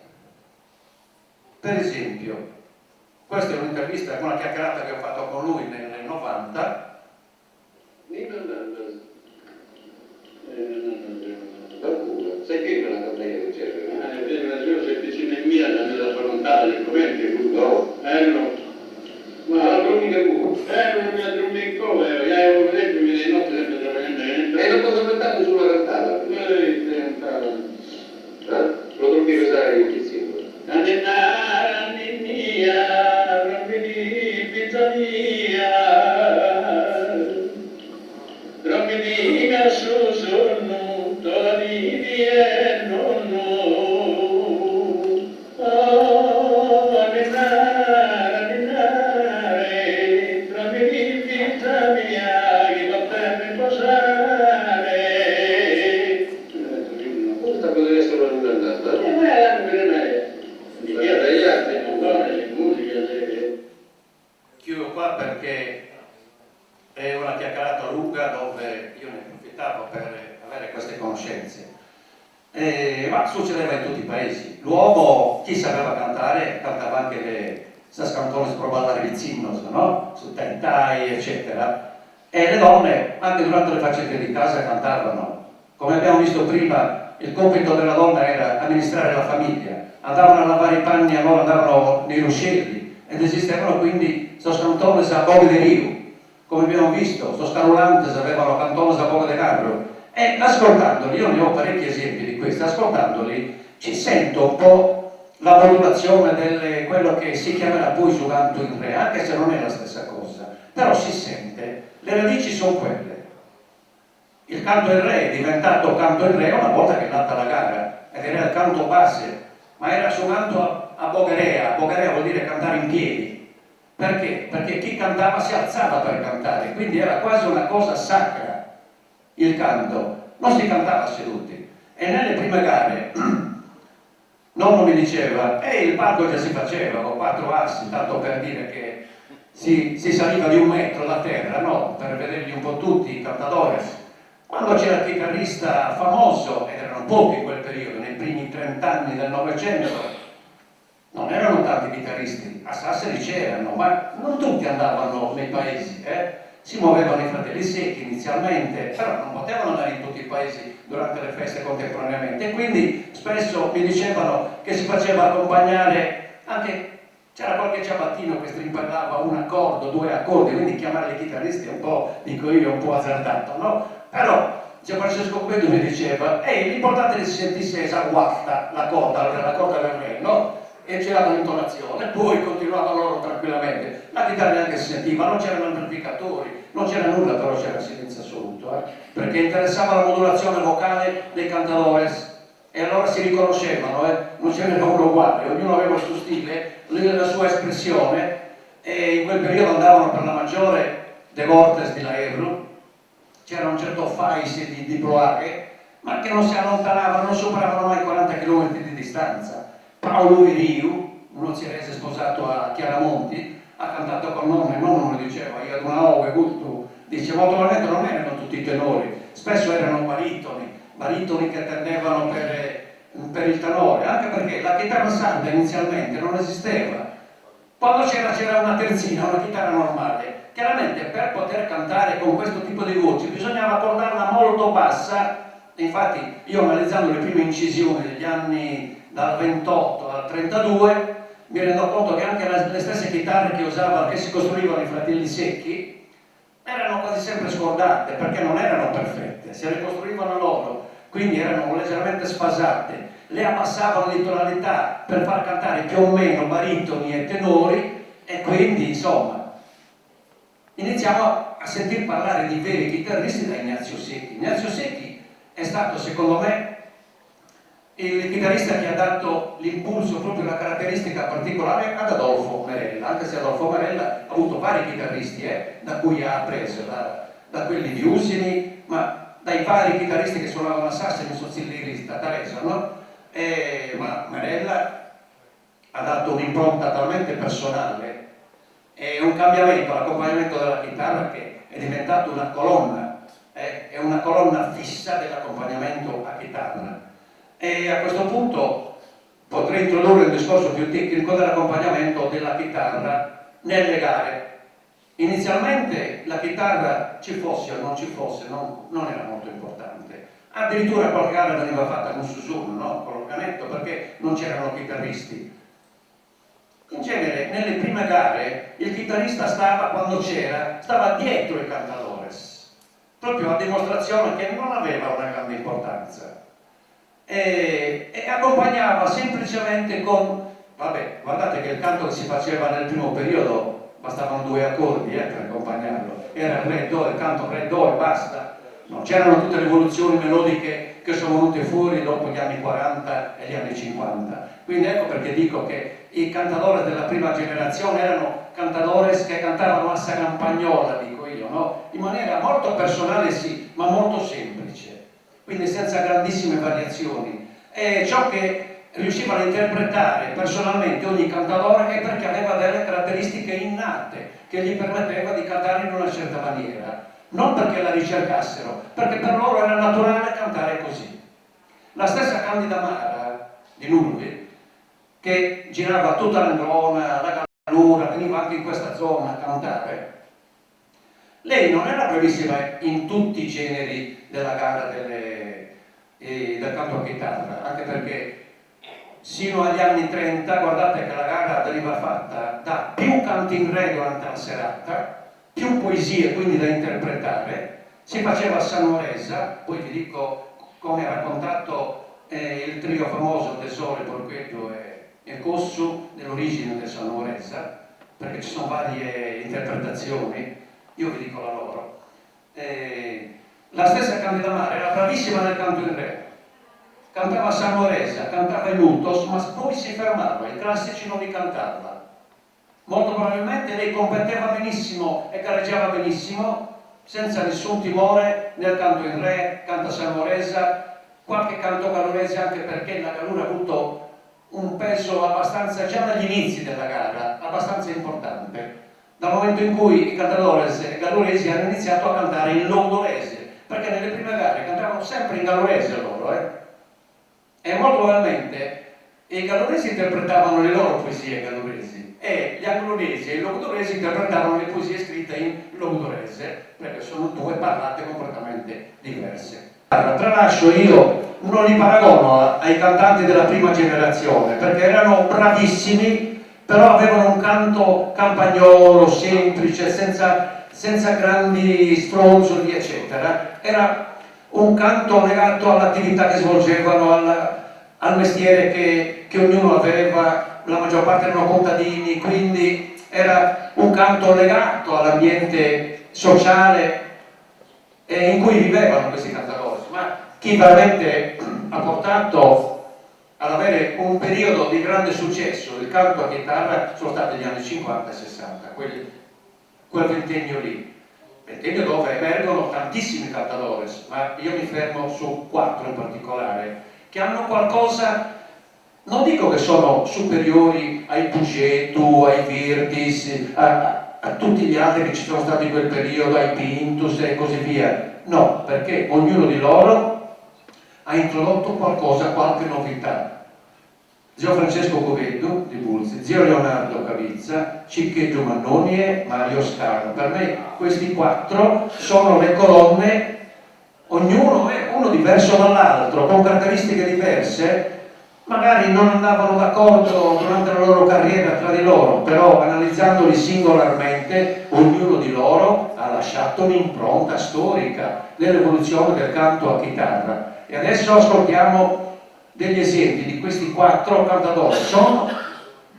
Per esempio, questa è un'intervista, una chiacchierata che ho fatto con lui nel 90. Sai che quella campagna che c'è? Sei vicino in mia, nella volontà del commenti, no? Ma la domenica pure. Non mi ha dormito, io avevo detto che le notti sempre tremendo. E non posso mettere sulla cantata? Lo dormivo, sai, che simbolo? Chiudo qua perché è una chiacchierata lunga dove io ne approfittavo per avere queste conoscenze. Ma succedeva in tutti i paesi. L'uomo, chi sapeva cantare, cantava anche le canzoni per ballare il zinnos, no? Su tentai, eccetera. E le donne, anche durante le faccende di casa, cantavano. Come abbiamo visto prima, il compito della donna era amministrare la famiglia. Andavano a lavare i panni, allora andavano nei ruscelli, ed esistevano quindi sos cantones a Bogue de Rio. Come abbiamo visto, sos carulantes avevano cantones a Bogue de Carro. E ascoltandoli, io ne ho parecchi esempi di questo, ascoltandoli ci sento un po' la modulazione di quello che si chiamerà poi su canto in re, anche se non è la stessa cosa, però si sente, le radici sono quelle. Il canto in re è diventato canto in re una volta che è nata la gara, ed era il canto base, ma era suonato a boguerea. Boguerea vuol dire cantare in piedi. Perché? Perché chi cantava si alzava per cantare, quindi era quasi una cosa sacra il canto, non si cantava seduti. E nelle prime gare nonno mi diceva, il palco già si faceva con 4 assi, tanto per dire che si saliva di 1 metro da terra, no? Per vederli un po' tutti i cantadores. Quando c'era il chitarrista famoso, ed erano pochi in quel periodo, nei primi 30 anni del Novecento, non erano tanti chitarristi, a Sassari c'erano, ma non tutti andavano nei paesi, Si muovevano i Fratelli Secchi inizialmente, però non potevano andare in tutti i paesi durante le feste contemporaneamente, e quindi spesso mi dicevano che si faceva accompagnare anche, c'era qualche ciabattino che strimpellava un accordo, 2 accordi, quindi chiamare i chitarristi è un po', dico io, un po' azzardato, no? Però Francesco Guido mi diceva, l'importante è che si sentisse esaguata la corda del re, no? e c'era l'intonazione, poi continuavano loro tranquillamente. La chitarra neanche si sentiva, non c'erano amplificatori, non c'era nulla, però c'era silenzio assoluto, perché interessava la modulazione vocale dei cantadores e allora si riconoscevano, non ce n'era uno uguale, ognuno aveva il suo stile, la sua espressione, e in quel periodo andavano per la maggiore De Vortes di Laebru, c'era un certo Fais di Bloaghe, ma che non si allontanavano, non superavano mai 40 km di distanza. Paolo Iriu, uno zierese sposato a Chiaramonti, ha cantato con nonno, e nonno lo diceva, io ad una ove guttu, dice, molto probabilmente non erano tutti tenori, spesso erano baritoni che tendevano per il tenore, anche perché la chitarra sarda inizialmente non esisteva. Quando c'era una terzina, una chitarra normale, chiaramente per poter cantare con questo tipo di voci bisognava accordarla molto bassa. Infatti io, analizzando le prime incisioni degli anni dal 28 al 32, mi rendo conto che anche le stesse chitarre che si costruivano i Fratelli Secchi erano quasi sempre scordate, perché non erano perfette, si ricostruivano loro, quindi erano leggermente sfasate, le abbassavano di tonalità per far cantare più o meno baritoni e tenori, e quindi insomma iniziamo a sentir parlare di veri chitarristi da Ignazio Secchi. Ignazio Secchi è stato, secondo me, il chitarrista che ha dato l'impulso, proprio la caratteristica particolare ad Adolfo Merella, anche se Adolfo Merella ha avuto vari chitarristi da cui ha preso, da quelli di Usini, ma dai vari chitarristi che suonavano a Sassari, Sozzilliris, da Taresa, no? Ma Merella ha dato un'impronta talmente personale e un cambiamento all'accompagnamento della chitarra che è diventato una colonna, è una colonna fissa dell'accompagnamento a chitarra. E a questo punto potrei introdurre il discorso più tecnico dell'accompagnamento della chitarra nelle gare. Inizialmente la chitarra, ci fosse o non ci fosse, non era molto importante. Addirittura qualche gara veniva fatta con Susurno, no? Con l'organetto, perché non c'erano chitarristi. In genere, nelle prime gare, il chitarrista stava dietro i cantadores, proprio a dimostrazione che non aveva una grande importanza. E accompagnava semplicemente con, vabbè, guardate che il canto che si faceva nel primo periodo bastavano 2 accordi per accompagnarlo, era il re do, il canto re do e basta. Non c'erano tutte le evoluzioni melodiche che sono venute fuori dopo gli anni 40 e gli anni 50. Quindi ecco perché dico che i cantadores della prima generazione erano cantadores che cantavano a campagnola, dico io, no? In maniera molto personale sì, ma molto semplice, quindi senza grandissime variazioni. E ciò che riuscivano a interpretare personalmente ogni cantatore è perché aveva delle caratteristiche innate che gli permetteva di cantare in una certa maniera, non perché la ricercassero, perché per loro era naturale cantare così. La stessa Candida Mara di Nurvi, che girava tutta l'Angrona, la Gallura, veniva anche in questa zona a cantare, lei non era bravissima in tutti i generi della gara del canto a chitarra, anche perché sino agli anni 30, guardate che la gara veniva fatta da più canti in re durante la serata, più poesie quindi da interpretare, si faceva a San Moresa, poi vi dico come ha raccontato il trio famoso Tesoro, Porchetto e Cossu dell'origine del San Moresa, perché ci sono varie interpretazioni, io vi dico la loro. La stessa Candida Mara era bravissima nel canto in re, cantava a San Moresa, cantava in Utos, ma poi si fermava, i classici non li cantava. Molto probabilmente lei competeva benissimo e gareggiava benissimo, senza nessun timore nel canto in re, canta San Moresa, qualche canto gallurese, anche perché la Gallura ha avuto un peso abbastanza, già dagli inizi della gara, abbastanza importante, dal momento in cui i cantadores galluresi hanno iniziato a cantare in logudorese, perché nelle prime gare cantavano sempre in gallurese loro, e molto probabilmente i galluresi interpretavano le loro poesie galluresi e gli angolesi e i logudoresi interpretavano le poesie scritte in logudorese, perché sono due parlate completamente diverse. Tralascio, io non li paragono ai cantanti della prima generazione, perché erano bravissimi, però avevano un canto campagnolo, semplice, senza grandi stronzoli, eccetera. Era un canto legato all'attività che svolgevano, al mestiere che ognuno aveva, la maggior parte erano contadini, quindi era un canto legato all'ambiente sociale in cui vivevano questi cantatori. Ma chi veramente ha portato ad avere un periodo di grande successo del canto a chitarra sono stati gli anni 50 e 60, quel ventennio lì, ventennio dove emergono tantissimi cantadores, ma io mi fermo su 4 in particolare, che hanno qualcosa, non dico che sono superiori ai Pugetu, ai Virtis, a tutti gli altri che ci sono stati in quel periodo, ai Pintus e così via, no, perché ognuno di loro ha introdotto qualcosa, qualche novità. Zio Francesco Covetto di Bulzi, zio Leonardo Cavizza, Ciccheggio Mannoni e Mario Scaro. Per me questi 4 sono le colonne, ognuno è uno diverso dall'altro, con caratteristiche diverse, magari non andavano d'accordo durante la loro carriera tra di loro, però analizzandoli singolarmente, ognuno di loro ha lasciato un'impronta storica nell'evoluzione del canto a chitarra. E adesso ascoltiamo degli esempi di questi 4 cantatori, sono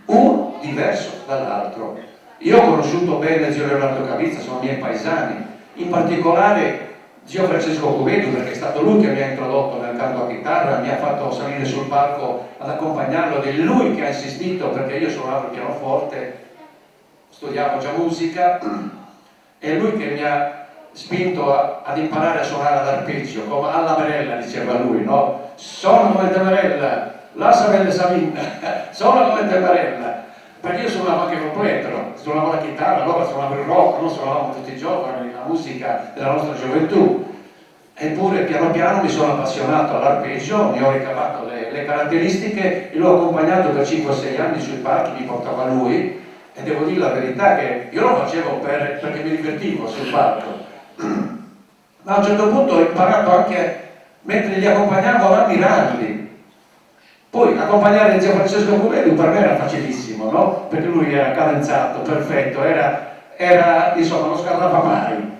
uno diverso dall'altro. Io ho conosciuto bene zio Leonardo Cavizza, sono miei paesani, in particolare zio Francesco Covetto, perché è stato lui che mi ha introdotto nel canto a chitarra, mi ha fatto salire sul palco ad accompagnarlo, ed è lui che ha insistito, perché io suonavo il pianoforte, studiavo già musica, è lui che mi ha spinto ad imparare a suonare all'arpeggio, come alla Marella diceva lui, no? Sono come Temarella, la Savelle Savina, sono come Temarella, perché io suonavo anche col plettro, suonavo la chitarra, allora suonavo il rock, non suonavamo tutti i giovani, la musica della nostra gioventù, eppure piano piano mi sono appassionato all'arpeggio, ne ho ricavato le caratteristiche e l'ho accompagnato per 5-6 anni sui palchi, mi portava lui, e devo dire la verità che io lo facevo perché mi divertivo sul palco, ma a un certo punto ho imparato anche, mentre li accompagnavo, ad ammirarli. Poi accompagnare zio Francesco Covelli per me era facilissimo, no? Perché lui era cadenzato, perfetto, era insomma, non scartava mai.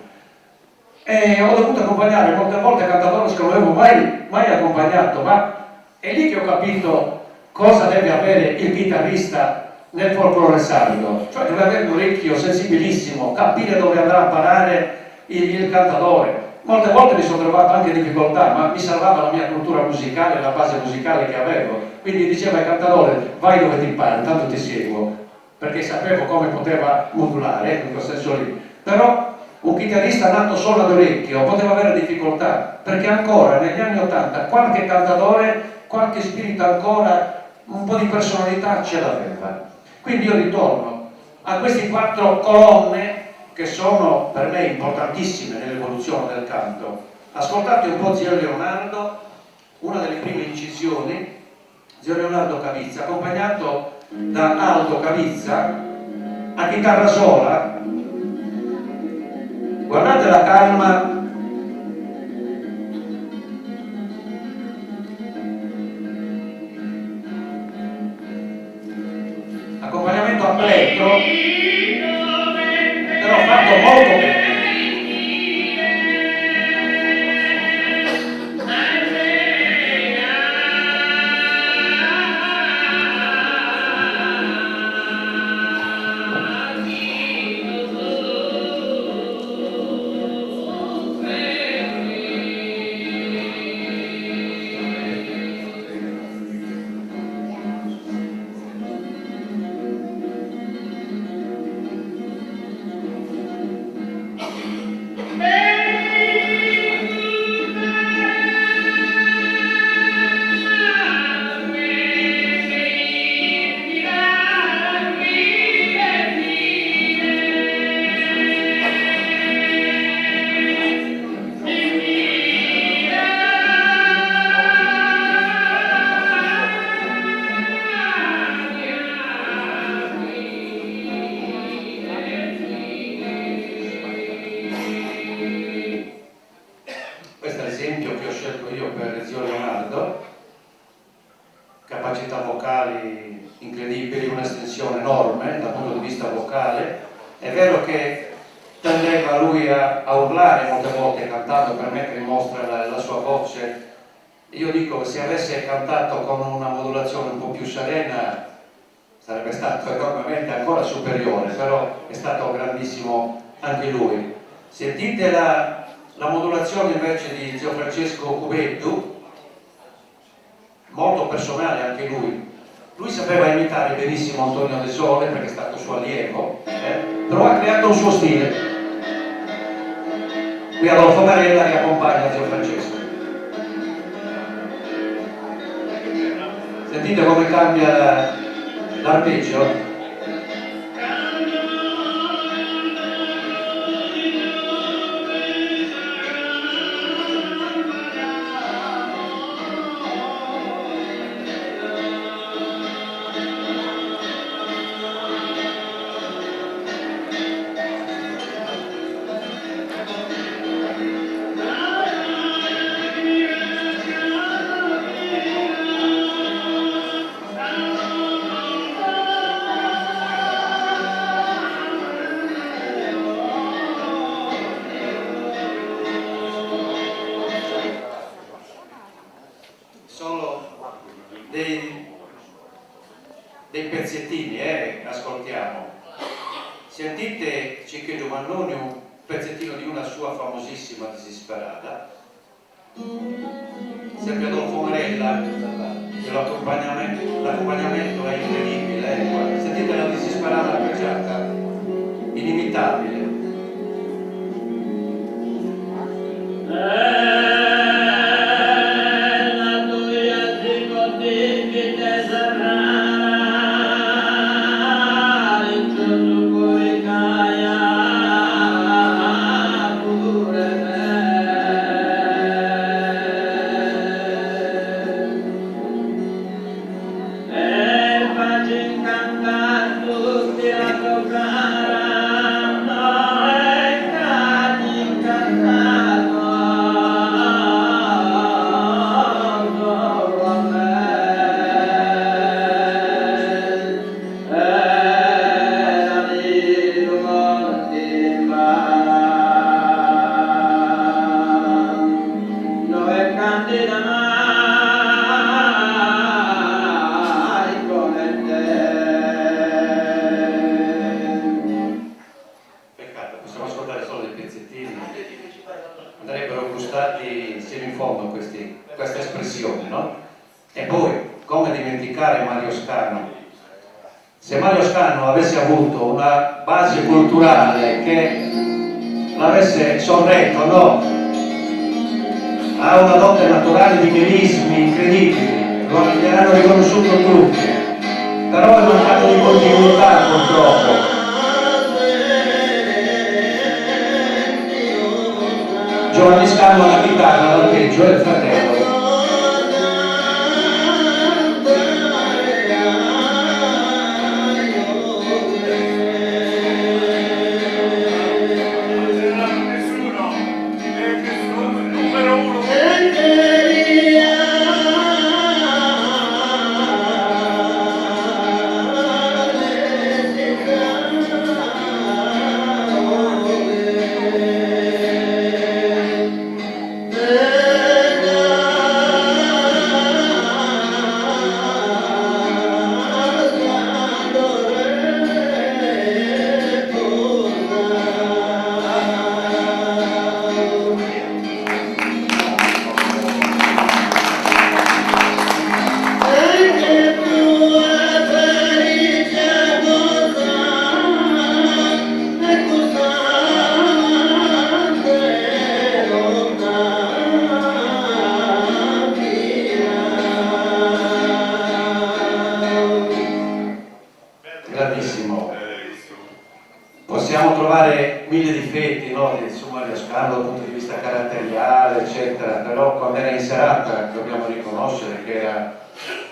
E ho dovuto accompagnare molte volte cantatori che non avevo mai accompagnato, ma è lì che ho capito cosa deve avere il chitarrista nel folklore sardo, cioè deve avere un orecchio sensibilissimo, capire dove andrà a parare il cantatore. Molte volte mi sono trovato anche in difficoltà, ma mi salvava la mia cultura musicale, la base musicale che avevo, quindi diceva al cantatore vai dove ti pare, tanto ti seguo, perché sapevo come poteva modulare, in quel senso lì. Però un chitarrista nato solo ad orecchio poteva avere difficoltà, perché ancora negli anni 80 qualche cantatore, qualche spirito ancora, un po' di personalità ce l'aveva. Quindi io ritorno a queste 4 colonne che sono per me importantissime nell'evoluzione del canto. Ascoltate un po' zio Leonardo, una delle prime incisioni, zio Leonardo Cavizza, accompagnato da Aldo Cavizza a chitarra sola. Guardate la calma, accompagnamento a plettro, però fatto molto bene. Capacità vocali incredibili, un'estensione enorme dal punto di vista vocale. È vero che tendeva lui a urlare molte volte cantando, per me che mostra la sua voce. Io dico che se avesse cantato con una modulazione un po' più serena sarebbe stato enormemente ancora superiore, però è stato grandissimo anche lui. Sentite la modulazione invece di Zio Francesco Cubeddu, molto personale anche lui. Lui sapeva imitare benissimo Antonio De Sole perché è stato suo allievo, però ha creato un suo stile. Qui Adolfo Marella che accompagna Zio Francesco. Sentite come cambia l'arpeggio. Dei pezzettini, ascoltiamo. Sentite Cicche Giovannoni, un pezzettino di una sua famosissima Disisperata. Sempre Adolfo Marella, che l'accompagnamento è incredibile. Sentite la Disisperata arpeggiata, inimitabile. Andrebbero gustati insieme in fondo queste espressioni, no? E poi, come dimenticare Mario Scano? Se Mario Scano avesse avuto una base culturale che l'avesse sorretto, no? Ha una dote naturale di melismi incredibili, gliel'hanno riconosciuto tutti, però è mancato di continuità purtroppo. Giovanni Scano alla chitarra, l'arpeggio e il fratello. Possiamo trovare mille difetti, no? Su Mario Scano dal punto di vista caratteriale, eccetera, però quando era in serata dobbiamo riconoscere che era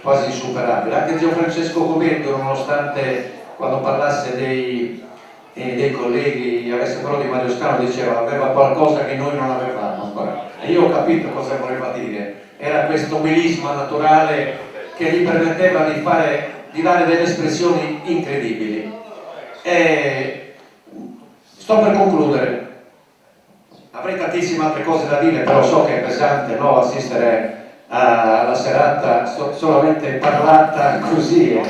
quasi insuperabile. Anche Zio Francesco Cubeddu, nonostante quando parlasse dei colleghi avesse parlato di Mario Scano, diceva aveva qualcosa che noi non avevamo ancora. E io ho capito cosa voleva dire. Era questo melisma naturale che gli permetteva di dare delle espressioni incredibili. Sto per concludere, avrei tantissime altre cose da dire, però so che è pesante, no, assistere alla serata solamente parlata così.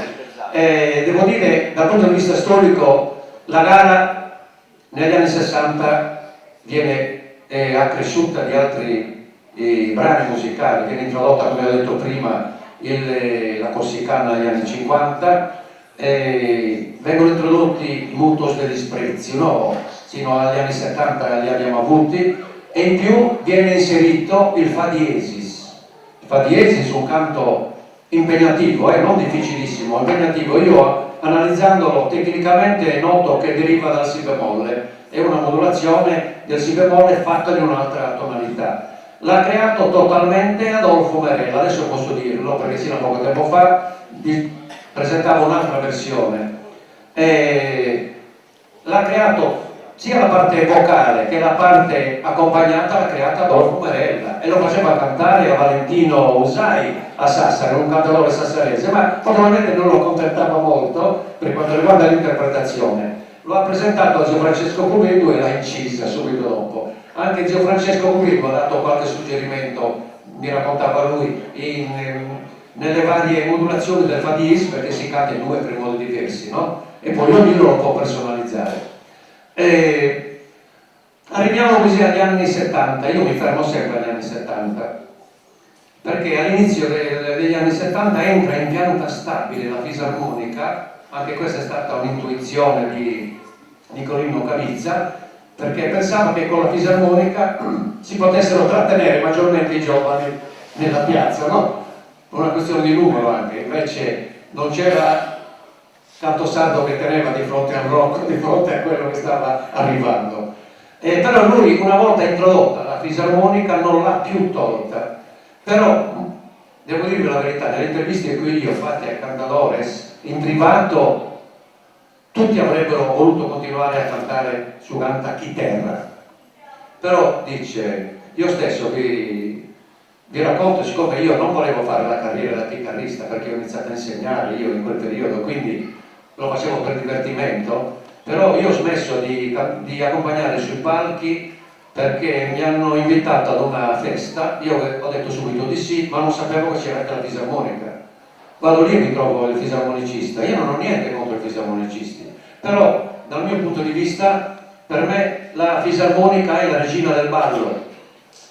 devo dire, dal punto di vista storico, la gara negli anni 60 viene accresciuta di altri brani musicali, viene introdotta, come ho detto prima, la corsicana negli anni 50, vengono introdotti i mutos degli sprezzi, no? Sino agli anni 70 li abbiamo avuti, e in più viene inserito il fa diesis. Il fa diesis è un canto impegnativo, non difficilissimo, impegnativo. Io, analizzandolo tecnicamente, noto che deriva dal si bemolle, è una modulazione del si bemolle fatta in un'altra tonalità. L'ha creato totalmente Adolfo Merella, adesso posso dirlo perché sino a poco tempo fa presentavo un'altra versione. L'ha creato sia la parte vocale che la parte accompagnata, l'ha creata Adolfo Merella e lo faceva cantare a Valentino Usai a Sassari, un cantautore sassarese, ma probabilmente non lo accontentava molto per quanto riguarda l'interpretazione. Lo ha presentato a Zio Francesco Cubillo e l'ha incisa subito dopo. Anche Zio Francesco Cubillo ha dato qualche suggerimento, mi raccontava lui, nelle varie modulazioni del fa diesis, perché si canta in 2 o 3 modi diversi, no? E poi ognuno lo può personalizzare. Arriviamo così agli anni 70, io mi fermo sempre agli anni 70, perché all'inizio degli anni 70 entra in pianta stabile la fisarmonica. Anche questa è stata un'intuizione di Nicolino Cavizza, perché pensava che con la fisarmonica si potessero trattenere maggiormente i giovani nella piazza, no? Una questione di numero anche, invece non c'era canto sardo che teneva di fronte al rock, di fronte a quello che stava arrivando. Però lui, una volta introdotta la fisarmonica, non l'ha più tolta. Però devo dirvi la verità, nelle interviste che io ho fatte a Cantadores in privato, tutti avrebbero voluto continuare a cantare su canta chitarra. Però dice, io stesso vi racconto, siccome io non volevo fare la carriera da chitarrista perché ho iniziato a insegnare io in quel periodo, quindi lo facevo per divertimento, però io ho smesso di accompagnare sui palchi perché mi hanno invitato ad una festa, io ho detto subito di sì, ma non sapevo che c'era anche la fisarmonica. Vado lì e mi trovo il fisarmonicista, io non ho niente contro i fisarmonicisti, però dal mio punto di vista, per me la fisarmonica è la regina del ballo.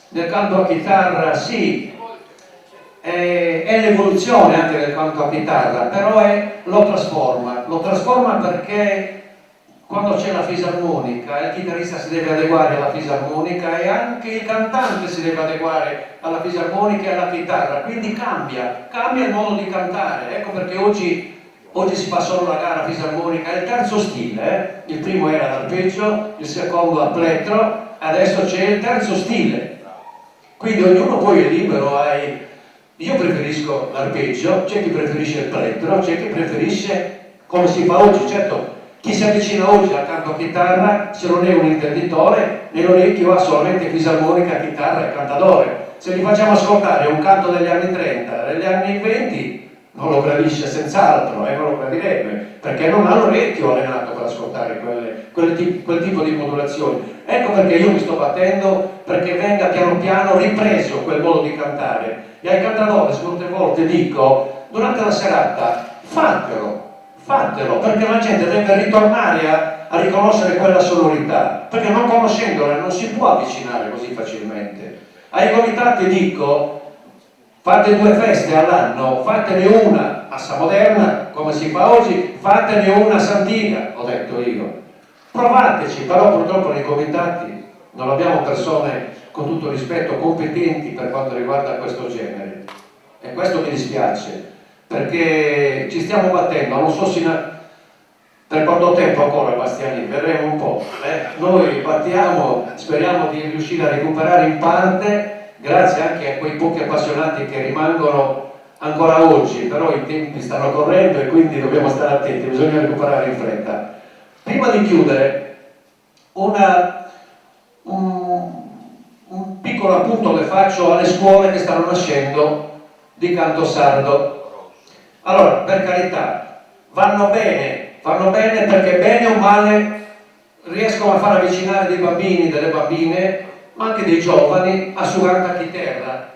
Nel canto a chitarra sì, è l'evoluzione anche del canto a chitarra, però lo trasforma perché quando c'è la fisarmonica il chitarrista si deve adeguare alla fisarmonica e anche il cantante si deve adeguare alla fisarmonica e alla chitarra, quindi cambia il modo di cantare. Ecco perché oggi si fa solo la gara fisarmonica, è il terzo stile, il primo era l'arpeggio, il secondo a plettro, adesso c'è il terzo stile, quindi ognuno poi è libero. Io preferisco l'arpeggio, c'è chi preferisce il plettro, c'è chi preferisce come si fa oggi. Certo, chi si avvicina oggi al canto a chitarra, se non è un intenditore, nell'orecchio ha solamente fisarmonica, chitarra e cantadore. Se gli facciamo ascoltare un canto degli anni 30, degli anni 20, non lo gradisce senz'altro, non lo gradirebbe, perché non ha l'orecchio allenato per ascoltare quel tipo di modulazioni. Ecco perché io mi sto battendo perché venga piano piano ripreso quel modo di cantare. E ai cantatori molte volte dico, durante la serata, fatelo, perché la gente deve ritornare a riconoscere quella sonorità, perché non conoscendola non si può avvicinare così facilmente. Ai comitati dico, fate 2 feste all'anno, fatene una a Samoderna, come si fa oggi, fatene una a Santiga, ho detto io. Provateci, però purtroppo nei comitati non abbiamo persone, con tutto rispetto, competenti per quanto riguarda questo genere. E questo mi dispiace, perché ci stiamo battendo, non so per quanto tempo ancora, Bastiani, vedremo un po'. Noi battiamo, speriamo di riuscire a recuperare in parte, grazie anche a quei pochi appassionati che rimangono ancora oggi, però i tempi stanno correndo e quindi dobbiamo stare attenti, bisogna recuperare in fretta. Prima di chiudere, un piccolo appunto che faccio alle scuole che stanno nascendo di canto sardo. Allora, per carità, vanno bene perché bene o male riescono a far avvicinare dei bambini, delle bambine, ma anche dei giovani a su canta chitarra.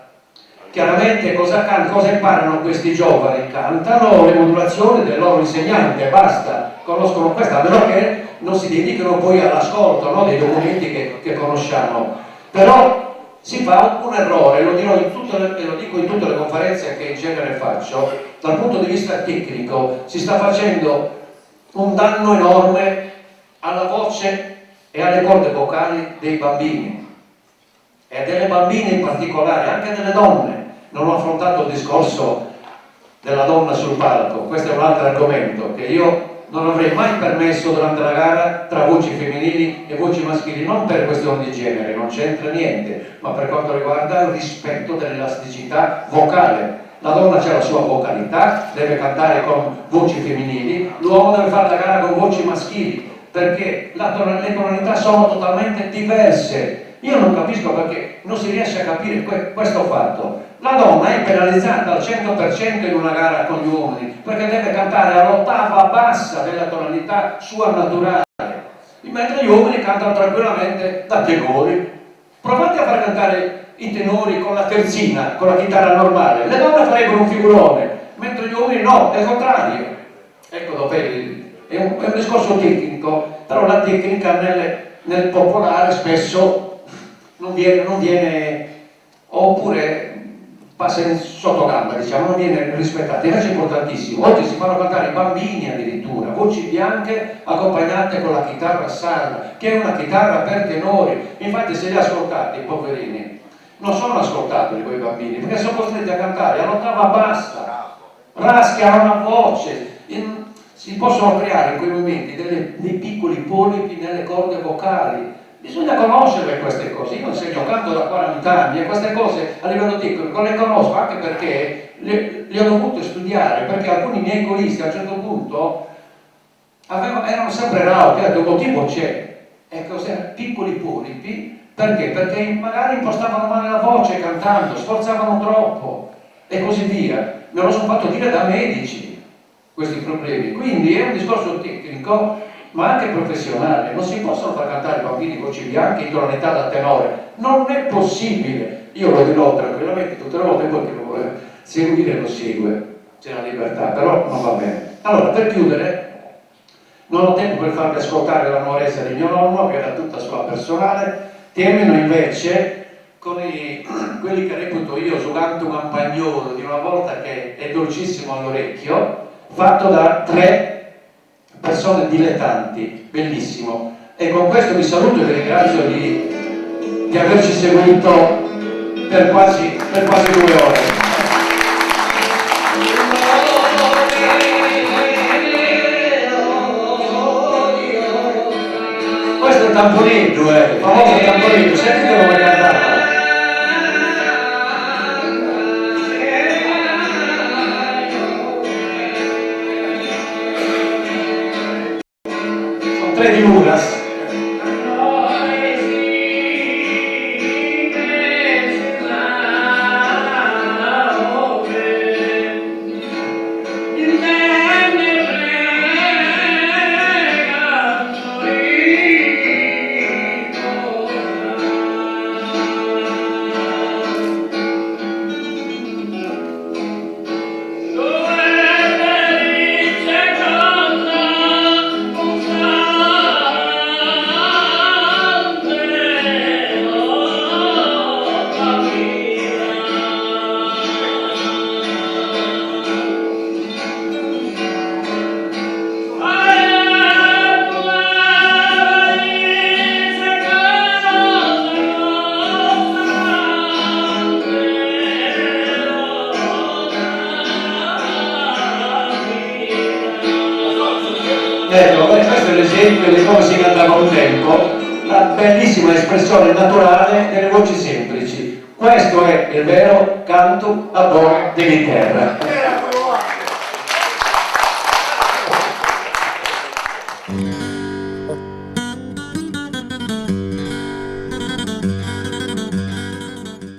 Chiaramente cosa imparano questi giovani? Cantano le modulazioni del loro insegnante, basta, conoscono questa, a meno che non si dedicano poi all'ascolto, no, dei documenti che conosciamo. Però si fa un errore, lo dico in tutte le conferenze che in genere faccio, dal punto di vista tecnico si sta facendo un danno enorme alla voce e alle corde vocali dei bambini e delle bambine in particolare, anche delle donne. Non ho affrontato il discorso della donna sul palco, questo è un altro argomento che io non avrei mai permesso durante la gara tra voci femminili e voci maschili, non per questioni di genere, non c'entra niente, ma per quanto riguarda il rispetto dell'elasticità vocale. La donna c'ha la sua vocalità, deve cantare con voci femminili, l'uomo deve fare la gara con voci maschili, perché le tonalità sono totalmente diverse. Io non capisco perché non si riesce a capire questo fatto. La donna è penalizzata al 100% in una gara con gli uomini, perché deve cantare all'ottava bassa della tonalità sua naturale, mentre gli uomini cantano tranquillamente da tenori. Provate a far cantare i tenori con la terzina, con la chitarra normale. Le donne farebbero un figurone, mentre gli uomini no, è il contrario. Ecco dove è un discorso tecnico, però la tecnica nel popolare spesso non viene, oppure passa in sottogamba, diciamo, non viene rispettata. Invece è importantissimo. Oggi si fanno cantare i bambini addirittura, voci bianche accompagnate con la chitarra sarda, che è una chitarra per tenori. Infatti se li ascoltate, i poverini, non sono ascoltabili quei bambini, perché sono costretti a cantare all'ottava bassa, raschiano la voce. Si possono creare in quei momenti dei piccoli polipi nelle corde vocali. Bisogna conoscere queste cose. Io insegno canto da 40 anni e queste cose a livello tecnico le conosco anche perché le ho dovute studiare, perché alcuni miei coristi a un certo punto erano sempre rauti, un motivo c'è. Ecco, piccoli polipi, perché? Perché magari impostavano male la voce cantando, sforzavano troppo e così via. Me lo sono fatto dire da medici questi problemi. Quindi è un discorso tecnico ma anche professionale. Non si possono far cantare bambini voci bianche in tonalità da tenore, non è possibile. Io lo dirò tranquillamente tutte le volte, poi chi lo vuole seguire lo segue, c'è la libertà, però non va bene. Allora, per chiudere, non ho tempo per farvi ascoltare la nuoresa di mio nonno, che era tutta sua personale. Termino invece con quelli che reputo io Giocante un campagnolo di una volta, che è dolcissimo all'orecchio, fatto da 3 persone dilettanti, bellissimo. E con questo vi saluto e vi ringrazio di averci seguito per quasi 2 ore. Questo è il tamponetto, il famoso tamponetto, sentite come cantava. Sono 3 di Luras. Ecco, questo è l'esempio di come si cantava un tempo, la bellissima espressione naturale delle voci semplici. Questo è il vero canto a boa di terra.